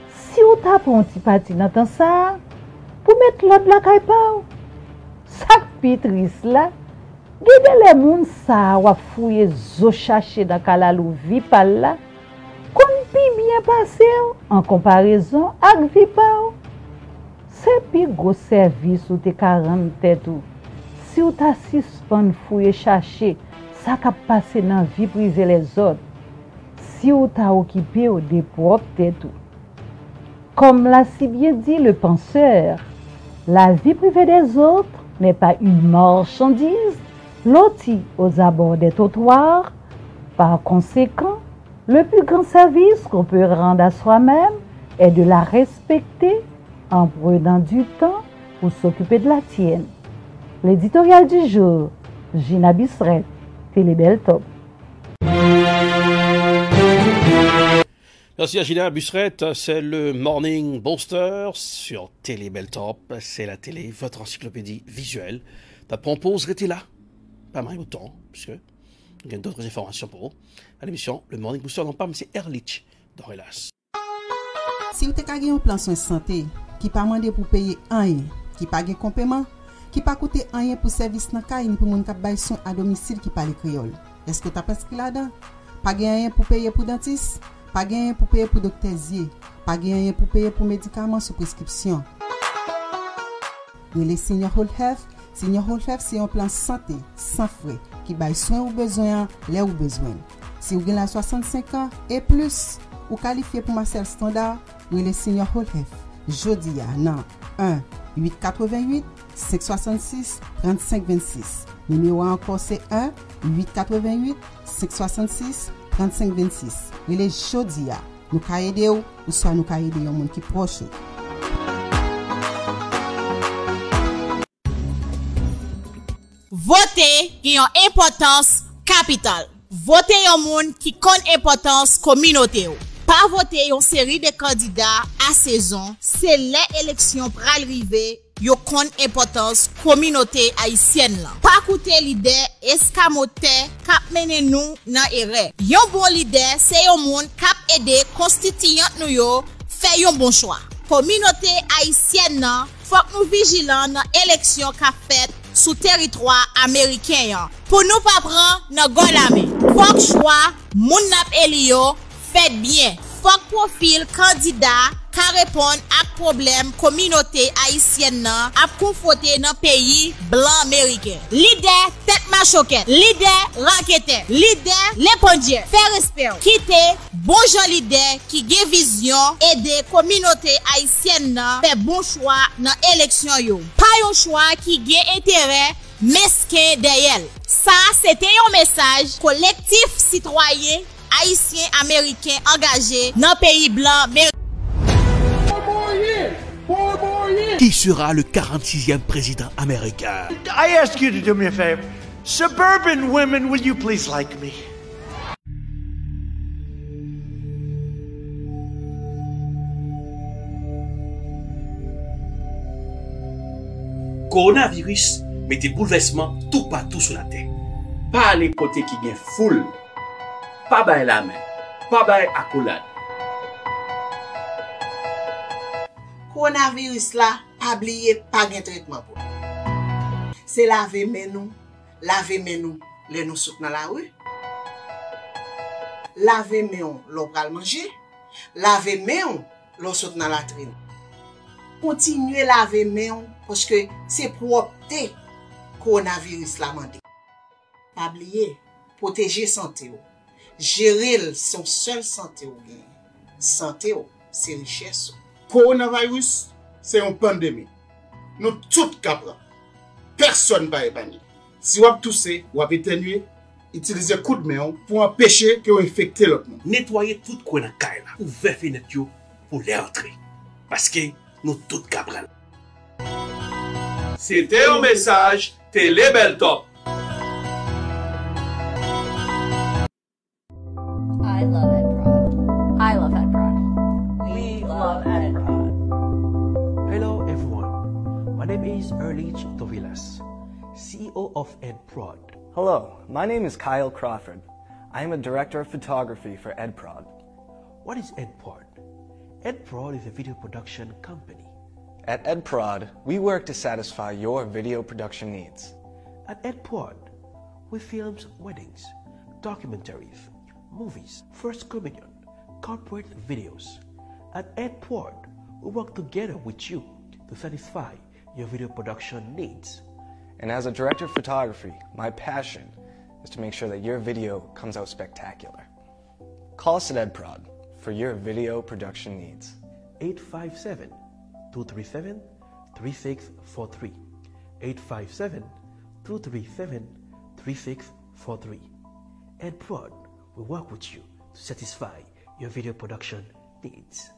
Si ou t'a pris un petit parti dans temps ça, pour mettre l'autre la kay pas. Ça pi triste là. Gide les moun sa wa fouye zo chercher dans kalalou vie par là. Kon pi bien passé en comparaison avec vie pa. C'est pi gros service ou te 40 tête ou. Si ou ta suspend fouye chercher ça ka passé dans vie privée les autres. Si ou ta occupé au de propre tête ou. Comme l'a si bien dit le penseur, la vie privée des autres n'est pas une marchandise lotie aux abords des trottoirs. Par conséquent, le plus grand service qu'on peut rendre à soi-même est de la respecter en prenant du temps pour s'occuper de la tienne. L'éditorial du jour, Gina Busseret, Télé Belton. Merci à Gina Busseret, c'est le Morning Booster sur Télé Belton. C'est la télé, votre encyclopédie visuelle. Ta propose, restez là. Pas mal autant, puisque il y a d'autres informations pour vous. À l'émission, le Morning Booster, non pas, mais c'est Erlich d'Aurelas. Si vous avez un plan de santé qui pas demandé pour payer rien, qui pas de complément, qui pas coûter rien pour service dans caille ni pour mon cap bail soin à domicile qui parle créole. Est-ce que tu as prescrit là-dedans? Pas rien pour payer pour dentiste, pas rien pour payer pour docteur, pas rien pour payer pour médicaments sous prescription. Les Senior Whole Health. Senior Whole Health, c'est un plan santé sans frais qui baille soin ou besoin là où besoin. Si vous avez 65 ans et plus, vous qualifiez pour Marcel Standard, ou les Senior Whole Health. Jodi à nan 1 888 566 35 26. Numéro encore c'est 1 888 566 35 26. Et les jodi à nous ka aider ou soit nous ka aider un monde qui proche. Voter qui a une importance capitale. Voter un monde qui connaît importance communauté. Pas voter une série de candidats à saison, c'est l'élection pour arriver, yo kon importance communauté haïtienne là. Pas écouter leader escamoté k'ap mène nous dans erreur. Yon bon leader, c'est un monde k'ap aider constituant nous yo faire un bon choix. Communauté haïtienne là, faut nous vigilant dans élection qu'a fait sous territoire américain pour nous pas prendre dans golame. Faut choix moun nap elio fait bien. Faut profil candidat ka répondre à problème communauté haïtienne nan ap confronté dans pays blanc américain. Leader tête machoquette, leader raquette, leader l'épondier, fait respect, quitter bon Jean leader qui gen vision aider communauté haïtienne nan fait bon choix dans élection yo. Pas un choix qui gen intérêt mesquin derrière. Ça c'était un message collectif citoyen haïtien américain engagé dans pays blanc. Qui sera le 46e président américain? I ask you to do me a favor. Suburban women, will you please like me? Coronavirus met des bouleversements tout partout sur la terre. Pas aller côté qui vient foule. Pas bailler la main. Pas bailler accolade. Coronavirus là, pas oublier pas de traitement pour. C'est laver main nous, les nous soute dans la rue. Laver main l'on pral manger, laver main l'on soute dans la latrine. Continuez laver main parce que c'est propreté coronavirus la mandé. Pas oublier protéger santé ou. Gérer son seul santé ou bien. Santé ou, c'est richesse. Coronavirus, c'est une pandémie. Nous tous capable. Personne ne va épargner. Si vous avez toussé, vous avez éternué, utilisez coup de main pour empêcher que vous infectez l'autre monde. Nettoyez tout quoi dans caille là. Ouvrez fenêtre pour les entrer. Parce que nous tous capable. C'était un message Télé Bel Top. I love EdProd. I love EdProd. We love EdProd. Hello everyone. My name is Erlich Tovilas, CEO of EdProd. Hello, my name is Kyle Crawford. I am a director of photography for EdProd. What is EdProd? EdProd is a video production company. At EdProd, we work to satisfy your video production needs. At EdProd, we film weddings, documentaries, movies, First Communion, corporate videos. At EdProd, we work together with you to satisfy your video production needs. And as a director of photography, my passion is to make sure that your video comes out spectacular. Call us at EdProd for your video production needs. 857-237-3643. 857-237-3643. EdProd will work with you to satisfy your video production needs.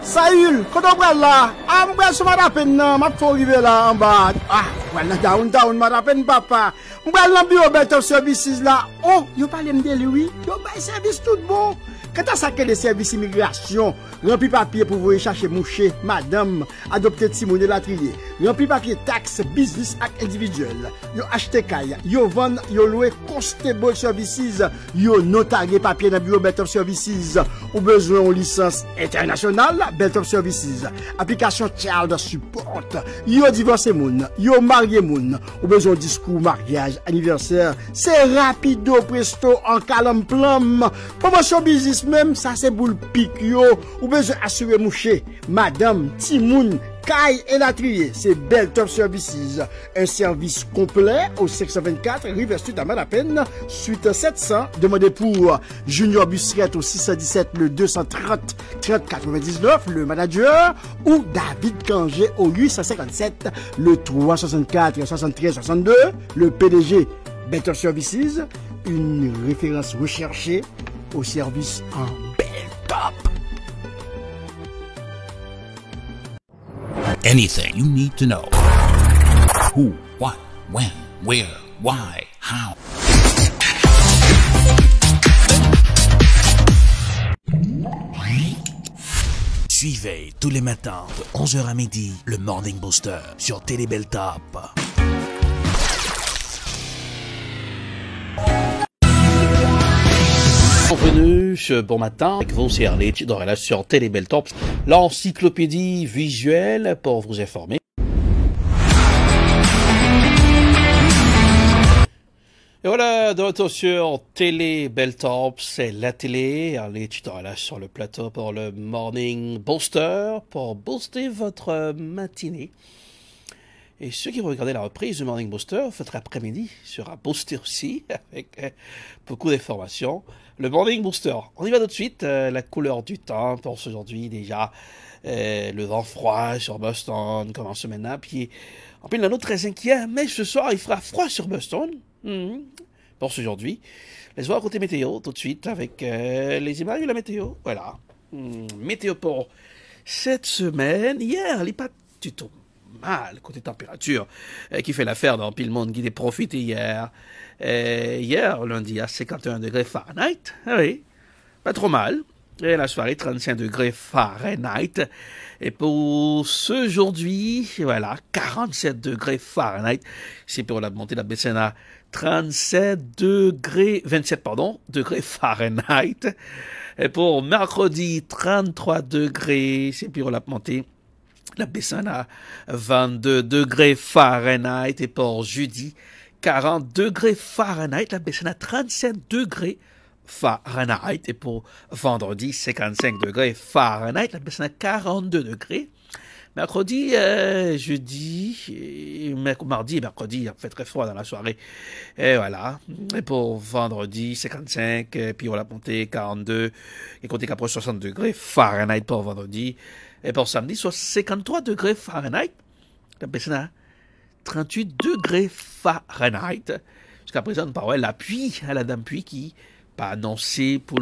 Saül, quand on prend là, on prend ce matin, m'a faut arriver là en bas. Ah, voilà, down, matin, papa. On prend l'ambiance Belt of Services là. Oh, yo parle de lui, yo bay service tout bon. Quand on sac des services immigration, rempli papier pour vous chercher moucher, madame, adopter Timon de la trier, rempli papier taxe, business ak individuel, yo acheter caille, yo vendre, yo louer constable services, yo notarier papier dans bureau Belt of Services, ou besoin en licence internationale, Belt of Services, application child support, yo divorcé moun, yo marié moun, ou besoin discours mariage, anniversaire, c'est rapido presto en calme plum, promotion business même ça c'est boule pic yo ou besoin assurer moucher madame Timoun Kai et la trier c'est Belt of Services un service complet au 624 River Sud à Madapen suite 700 demandez pour Junior Bussiette au 617 le 230 30 99 le manager ou David Kangé au 857 le 364 73 62 le PDG Belt of Services une référence recherchée au service en Bel Top. Anything you need to know. Who, what, when, where, why, how. Suivez tous les matins de 11h à midi le Morning Booster sur Télé Bel Top. Bienvenue ce bon matin avec vous, c'est Erlich dans Relation Télé Bel Top, l'encyclopédie visuelle pour vous informer. Et voilà, de retour sur Télé Belltop, c'est la télé. Allez, tu te relâches sur le plateau pour le Morning Booster, pour booster votre matinée. Et ceux qui vont regarder la reprise du Morning Booster, votre après-midi sera boosté aussi, avec beaucoup d'informations. Le Morning Booster, on y va tout de suite. La couleur du temps pour aujourd'hui, déjà, le vent froid sur Boston commence maintenant. Puis, en plus, l'anneau très inquiet, mais ce soir, il fera froid sur Boston. Pour aujourd'hui. Les voir côté météo tout de suite avec les images de la météo. Voilà. Météo pour cette semaine. Hier, elle n'est pas du tout mal côté température qui fait l'affaire dans pile monde qui a profité hier. Hier, lundi, à 51 degrés Fahrenheit. Ah oui, pas trop mal. Et la soirée, 35 degrés Fahrenheit. Et pour ce aujourd'hui, voilà, 47 degrés Fahrenheit. C'est pour la montée de la baissine à 27 degrés Fahrenheit. Et pour mercredi, 33 degrés. C'est pour la montée la baissine à 22 degrés Fahrenheit. Et pour jeudi, 40 degrés Fahrenheit. La baissine à 37 degrés Fahrenheit. Et pour vendredi, 55 degrés Fahrenheit. La baissine à 42 degrés. Mercredi, jeudi, mardi et mercredi, il fait très froid dans la soirée. Et voilà. Et pour vendredi, 55, et puis on l'a monté 42, et comptez qu'après 60 degrés Fahrenheit pour vendredi. Et pour samedi, soit 53 degrés Fahrenheit. La baissine à 38 degrés Fahrenheit. Jusqu'à présent, on parle l'appui à la dame Puy qui pas annoncé pour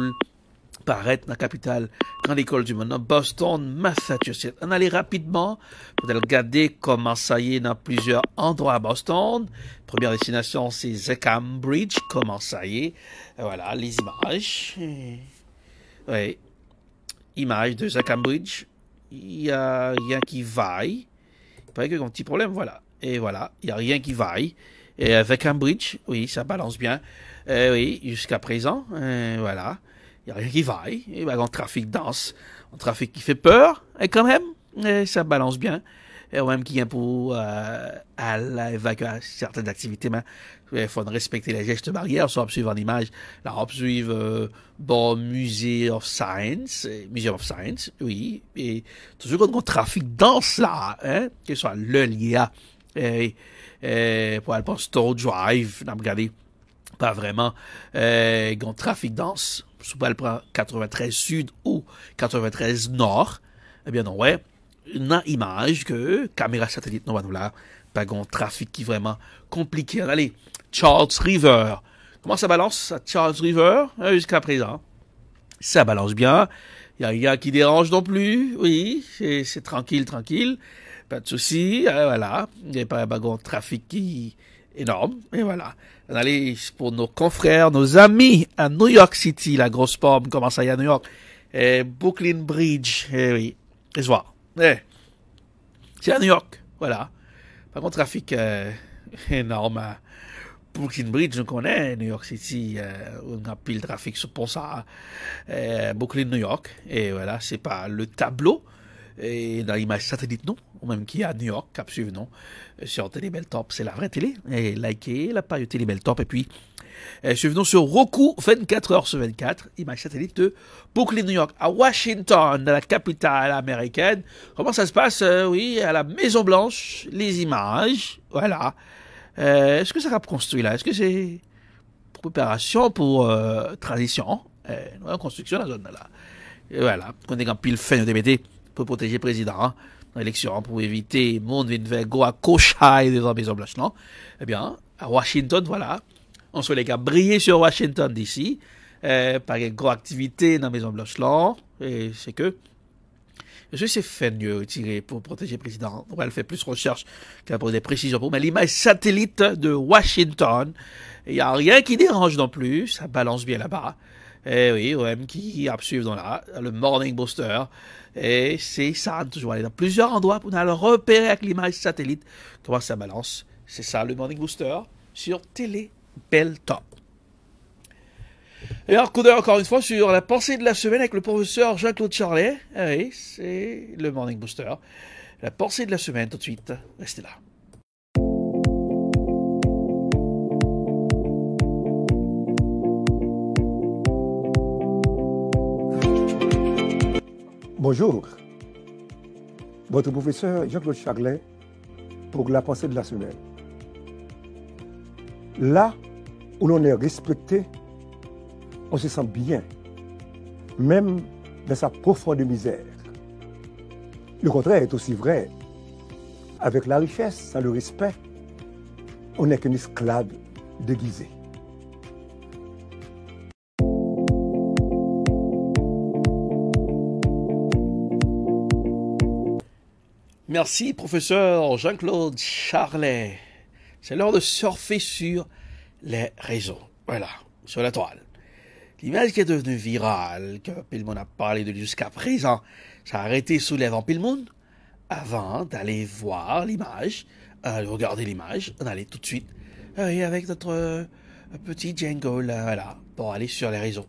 paraître dans la capitale grande école du monde, dans Boston, Massachusetts. On allait rapidement pour regarder comment ça y est dans plusieurs endroits à Boston. Première destination, c'est The Cambridge. Comment ça y est. Et voilà, les images. Oui. Images de The Cambridge. Il y a rien qui vaille. Il paraît qu'il y a un petit problème, voilà. Et voilà, il n'y a rien qui vaille. Et The Cambridge, oui, ça balance bien. Oui, jusqu'à présent. Voilà. Il n'y a rien qui vaille. Il y a un trafic dense, un trafic qui fait peur, et quand même, ça balance bien. Et même qui vient pour à l'évacuer certaines activités, mais il faut respecter les gestes barrières, soit suivre en image, là, on suivre bon Museum of Science, oui, et toujours quand on trafic dense là, hein, que ce soit le LIA, pour aller pour Store Drive, on a regardé, pas vraiment, un trafic dense. Soit elle prend 93 Sud ou 93 Nord, eh bien non, ouais, une image que caméra satellite, non, là, pas un trafic qui est vraiment compliqué. Allez, Charles River. Comment ça balance à Charles River jusqu'à présent? Ça balance bien. Il n'y a rien qui dérange non plus. Oui, c'est tranquille. Pas de souci. Voilà. Il n'y a pas un trafic qui énorme. Et voilà. Allez, pour nos confrères, nos amis à New York City, la grosse pomme, comment ça y est à New York? Brooklyn Bridge, oui, et voir. C'est à New York, voilà. Par contre, trafic énorme à Brooklyn Bridge, je connais, New York City, on a pile de trafic sur pour ça, Brooklyn, New York, et voilà, c'est pas le tableau, et dans l'image satellite, non, ou même qui est à New York, cap suivre, non, sur Télé Belltop, c'est la vraie télé, et likez la page Télé Belltop, et puis, suivez-nous sur Roku, 24h/24, image satellite de Brooklyn, New York, à Washington, dans la capitale américaine. Comment ça se passe? Oui, à la Maison Blanche, les images, voilà. Est-ce que ça va construire là? Est-ce que c'est préparation pour transition? Construction dans la zone là. Et voilà, on est en pile fin de DBT pour protéger le président dans l'élection, pour éviter le monde de faire go à cochaille de la Maison Blanche, non? Eh bien, à Washington, voilà. On se les gars briller sur Washington d'ici, par une grosse activité dans la Maison Blanche là, et c'est que je sais fait mieux tirer pour protéger le président. On va le faire plus de recherche qu'à pour des précisions pour, mais l'image satellite de Washington, il n'y a rien qui dérange non plus, ça balance bien là-bas. Et oui, OM qui a suivre dans là, le Morning Booster, et c'est ça, toujours aller dans plusieurs endroits pour aller repérer avec l'image satellite comment ça balance. C'est ça le Morning Booster sur Télé Belltop. Et alors, coup d'œil encore une fois sur la pensée de la semaine avec le professeur Jean-Claude Charlet. Ah oui, c'est le Morning Booster. La pensée de la semaine tout de suite. Restez là. Bonjour, votre professeur Jean-Claude Charlet pour la pensée de la semaine. Là où l'on est respecté, on se sent bien, même dans sa profonde misère. Le contraire est aussi vrai. Avec la richesse, sans le respect, on n'est qu'un esclave déguisé. Merci, professeur Jean-Claude Charlet. C'est l'heure de surfer sur les réseaux. Voilà, sur la toile. L'image qui est devenue virale, que pile monde a parlé de jusqu'à présent, ça a arrêté soulève en pile monde. Avant d'aller voir l'image, regarder l'image, on allait tout de suite avec notre petit jingle, voilà, pour aller sur les réseaux.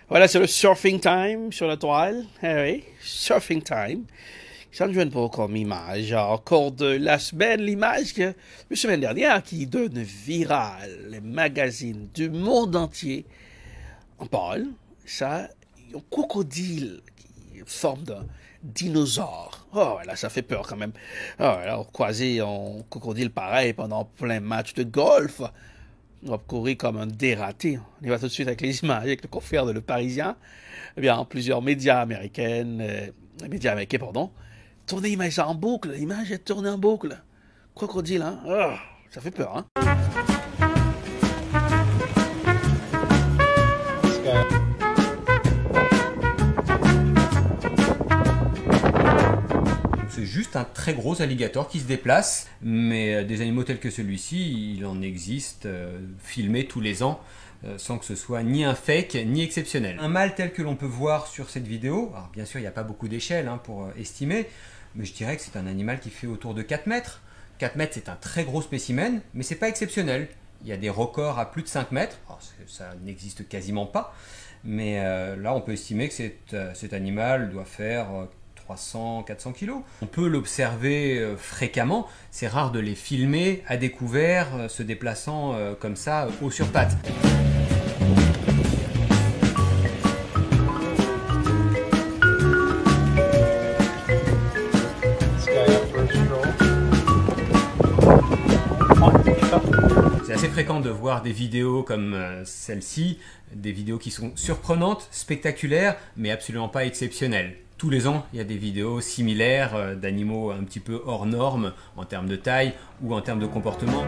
Voilà, c'est le surfing time sur la toile. Eh oui, surfing time. Ça ne joue pas comme image. Encore de la semaine, l'image que la semaine dernière qui donne virale. Les magazines du monde entier en parlent. Ça, un crocodile qui est forme d'un dinosaure. Oh, là, ça fait peur quand même. Oh, là, on croisait un crocodile pareil pendant plein match de golf. On va courir comme un dératé. On y va tout de suite avec les images, avec le confrère de Le Parisien. Eh bien, plusieurs médias américains, tourner l'image en boucle. L'image est tournée en boucle. Crocodile, hein? Oh, ça fait peur, hein? C'est juste un très gros alligator qui se déplace, mais des animaux tels que celui-ci, il en existe filmés tous les ans, sans que ce soit ni un fake ni exceptionnel. Un mâle tel que l'on peut voir sur cette vidéo, alors bien sûr il n'y a pas beaucoup d'échelle pour estimer, mais je dirais que c'est un animal qui fait autour de 4 mètres. 4 mètres c'est un très gros spécimen, mais c'est pas exceptionnel. Il y a des records à plus de 5 mètres, alors, ça n'existe quasiment pas, mais là on peut estimer que cet animal doit faire 300-400 kilos. On peut l'observer fréquemment, c'est rare de les filmer à découvert, se déplaçant comme ça, haut sur pattes. C'est assez fréquent de voir des vidéos comme celle-ci, des vidéos qui sont surprenantes, spectaculaires, mais absolument pas exceptionnelles. Tous les ans, il y a des vidéos similaires d'animaux un petit peu hors normes en termes de taille ou en termes de comportement.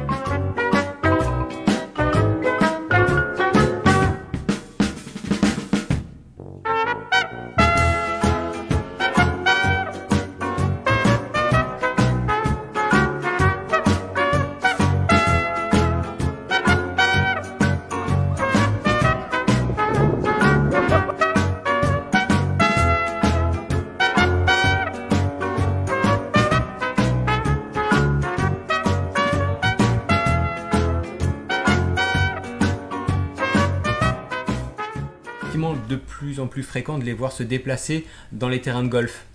De plus en plus fréquent de les voir se déplacer dans les terrains de golf.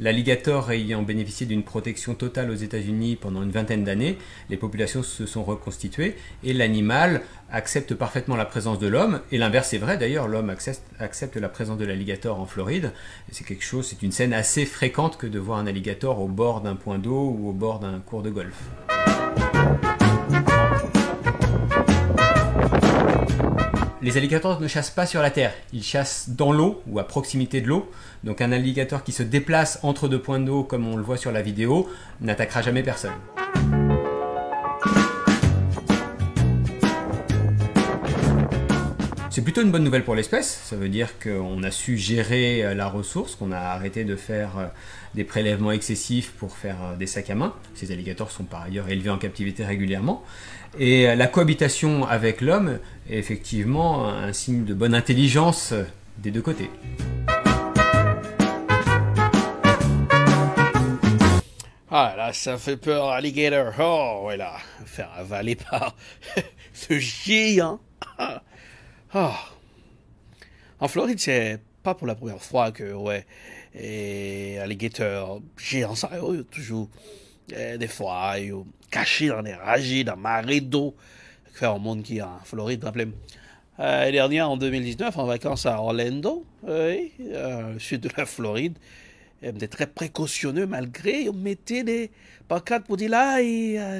L'alligator ayant bénéficié d'une protection totale aux États-Unis pendant une vingtaine d'années, les populations se sont reconstituées et l'animal accepte parfaitement la présence de l'homme. Et l'inverse est vrai d'ailleurs, l'homme accepte la présence de l'alligator en Floride. C'est une scène assez fréquente que de voir un alligator au bord d'un point d'eau ou au bord d'un cours de golf. Les alligators ne chassent pas sur la terre, ils chassent dans l'eau ou à proximité de l'eau. Donc un alligator qui se déplace entre deux points d'eau, comme on le voit sur la vidéo, n'attaquera jamais personne. C'est plutôt une bonne nouvelle pour l'espèce, ça veut dire qu'on a su gérer la ressource, qu'on a arrêté de faire des prélèvements excessifs pour faire des sacs à main. Ces alligators sont par ailleurs élevés en captivité régulièrement. Et la cohabitation avec l'homme est effectivement un signe de bonne intelligence des deux côtés. Ah là, ça fait peur, alligator. Oh, voilà. Faire avaler par ce géant. Ah. En Floride, c'est pas pour la première fois que, ouais, et alligator géant, ça, toujours, des fois, caché dans des ragés, dans marée d'eau. Faire un monde qui est en Floride, rappelez-moi. L'année dernière, en 2019, en vacances à Orlando, oui, sud de la Floride, on était très précautionneux malgré, on mettait des pancartes pour dire là,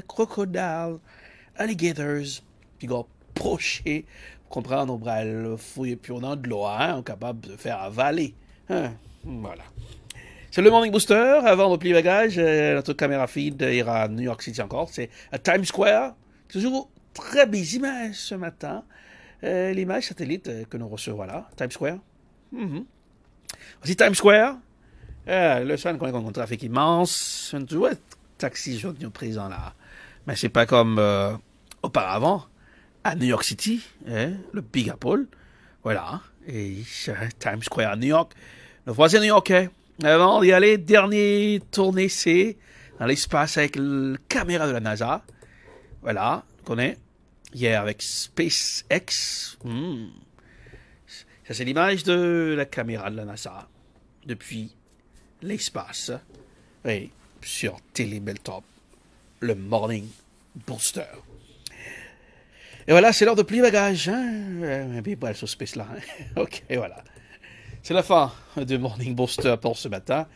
crocodile, alligators, puis on proché, vous comprenez, on va le fouiller puis on a de l'eau, hein, on est capable de faire avaler. Hein, voilà. C'est le Morning Booster, avant de plier bagage, notre caméra feed ira à New York City encore, c'est à Times Square, toujours très belles images ce matin. L'image satellite que nous recevons là, Times Square. Aussi Times Square, le soir qu'on a un trafic immense, on doit taxi aujourd'hui présent là, mais c'est pas comme auparavant à New York City, le Big Apple, voilà, et Times Square à New York, le voisin new-yorkais. Avant d'y aller, dernier tournée c'est dans l'espace avec la caméra de la NASA, voilà, on connaît. Hier avec SpaceX. Ça, c'est l'image de la caméra de la NASA depuis l'espace. Oui, sur Télé Belltop, le Morning Booster. Et voilà, c'est l'heure de plier bagage. Hein? Puis, voilà, sur Space là. Hein? Ok, voilà. C'est la fin de Morning Booster pour ce matin.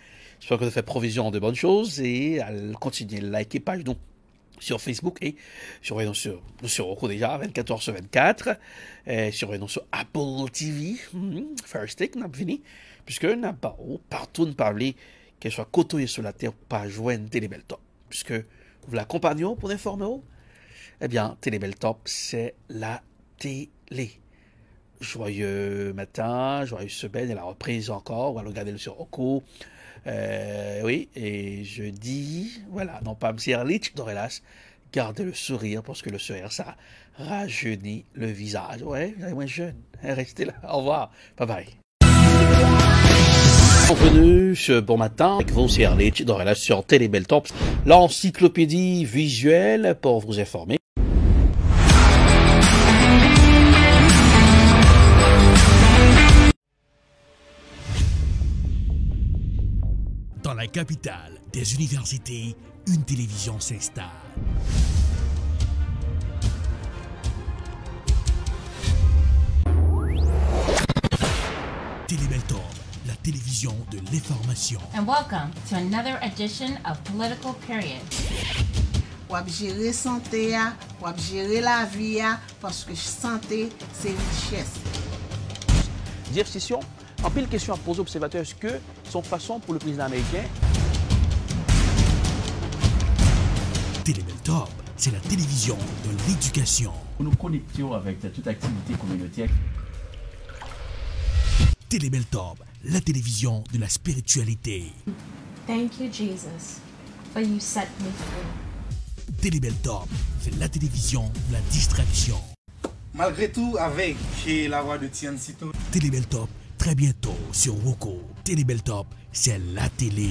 J'espère que vous avez fait provision de bonnes choses et à continuer de liker page nous sur Facebook et surveillons sur Roku déjà, 24h/24, surveillons sur Apple TV, Fire Stick, n'a pas fini, puisque n'a pas partout ne parler, qu'elle soit côtoyée sur la terre, pas joindre Télé Belltop, puisque vous l'accompagnons pour informer, eh bien, Télé Belltop, c'est la télé. Joyeux matin, joyeuse semaine, et la reprise encore, on va regarder sur Roku. Oui, et je dis, voilà, non pas M. Lich d'Orelas, gardez le sourire, parce que le sourire, ça rajeunit le visage. Ouais, vous êtes moins jeune, restez là, au revoir, bye bye. Bienvenue ce bon matin avec vous, c'est Lich d'Orelas sur Télé Belltop, l'encyclopédie visuelle pour vous informer. Dans la capitale des universités, une télévision s'installe. Télé Belltop, la télévision de l'information. And welcome to another edition of Political Period. Wap gérer santé, wap gérer la vie, parce que santé, c'est richesse. Jeff Sessions, en pile question à poser aux observateurs, est-ce que son façon pour le président américain? Télé Belltop, c'est la télévision de l'éducation. Nous nous connections avec toute activité communautaire. Télé Belltop, la télévision de la spiritualité. Thank you, Jesus, for you set me free. Télé Belltop, c'est la télévision de la distraction. Malgré tout, avec la voix de Tian Sito. Télé Belltop, très bientôt sur Roku. Télé Belltop, c'est la télé.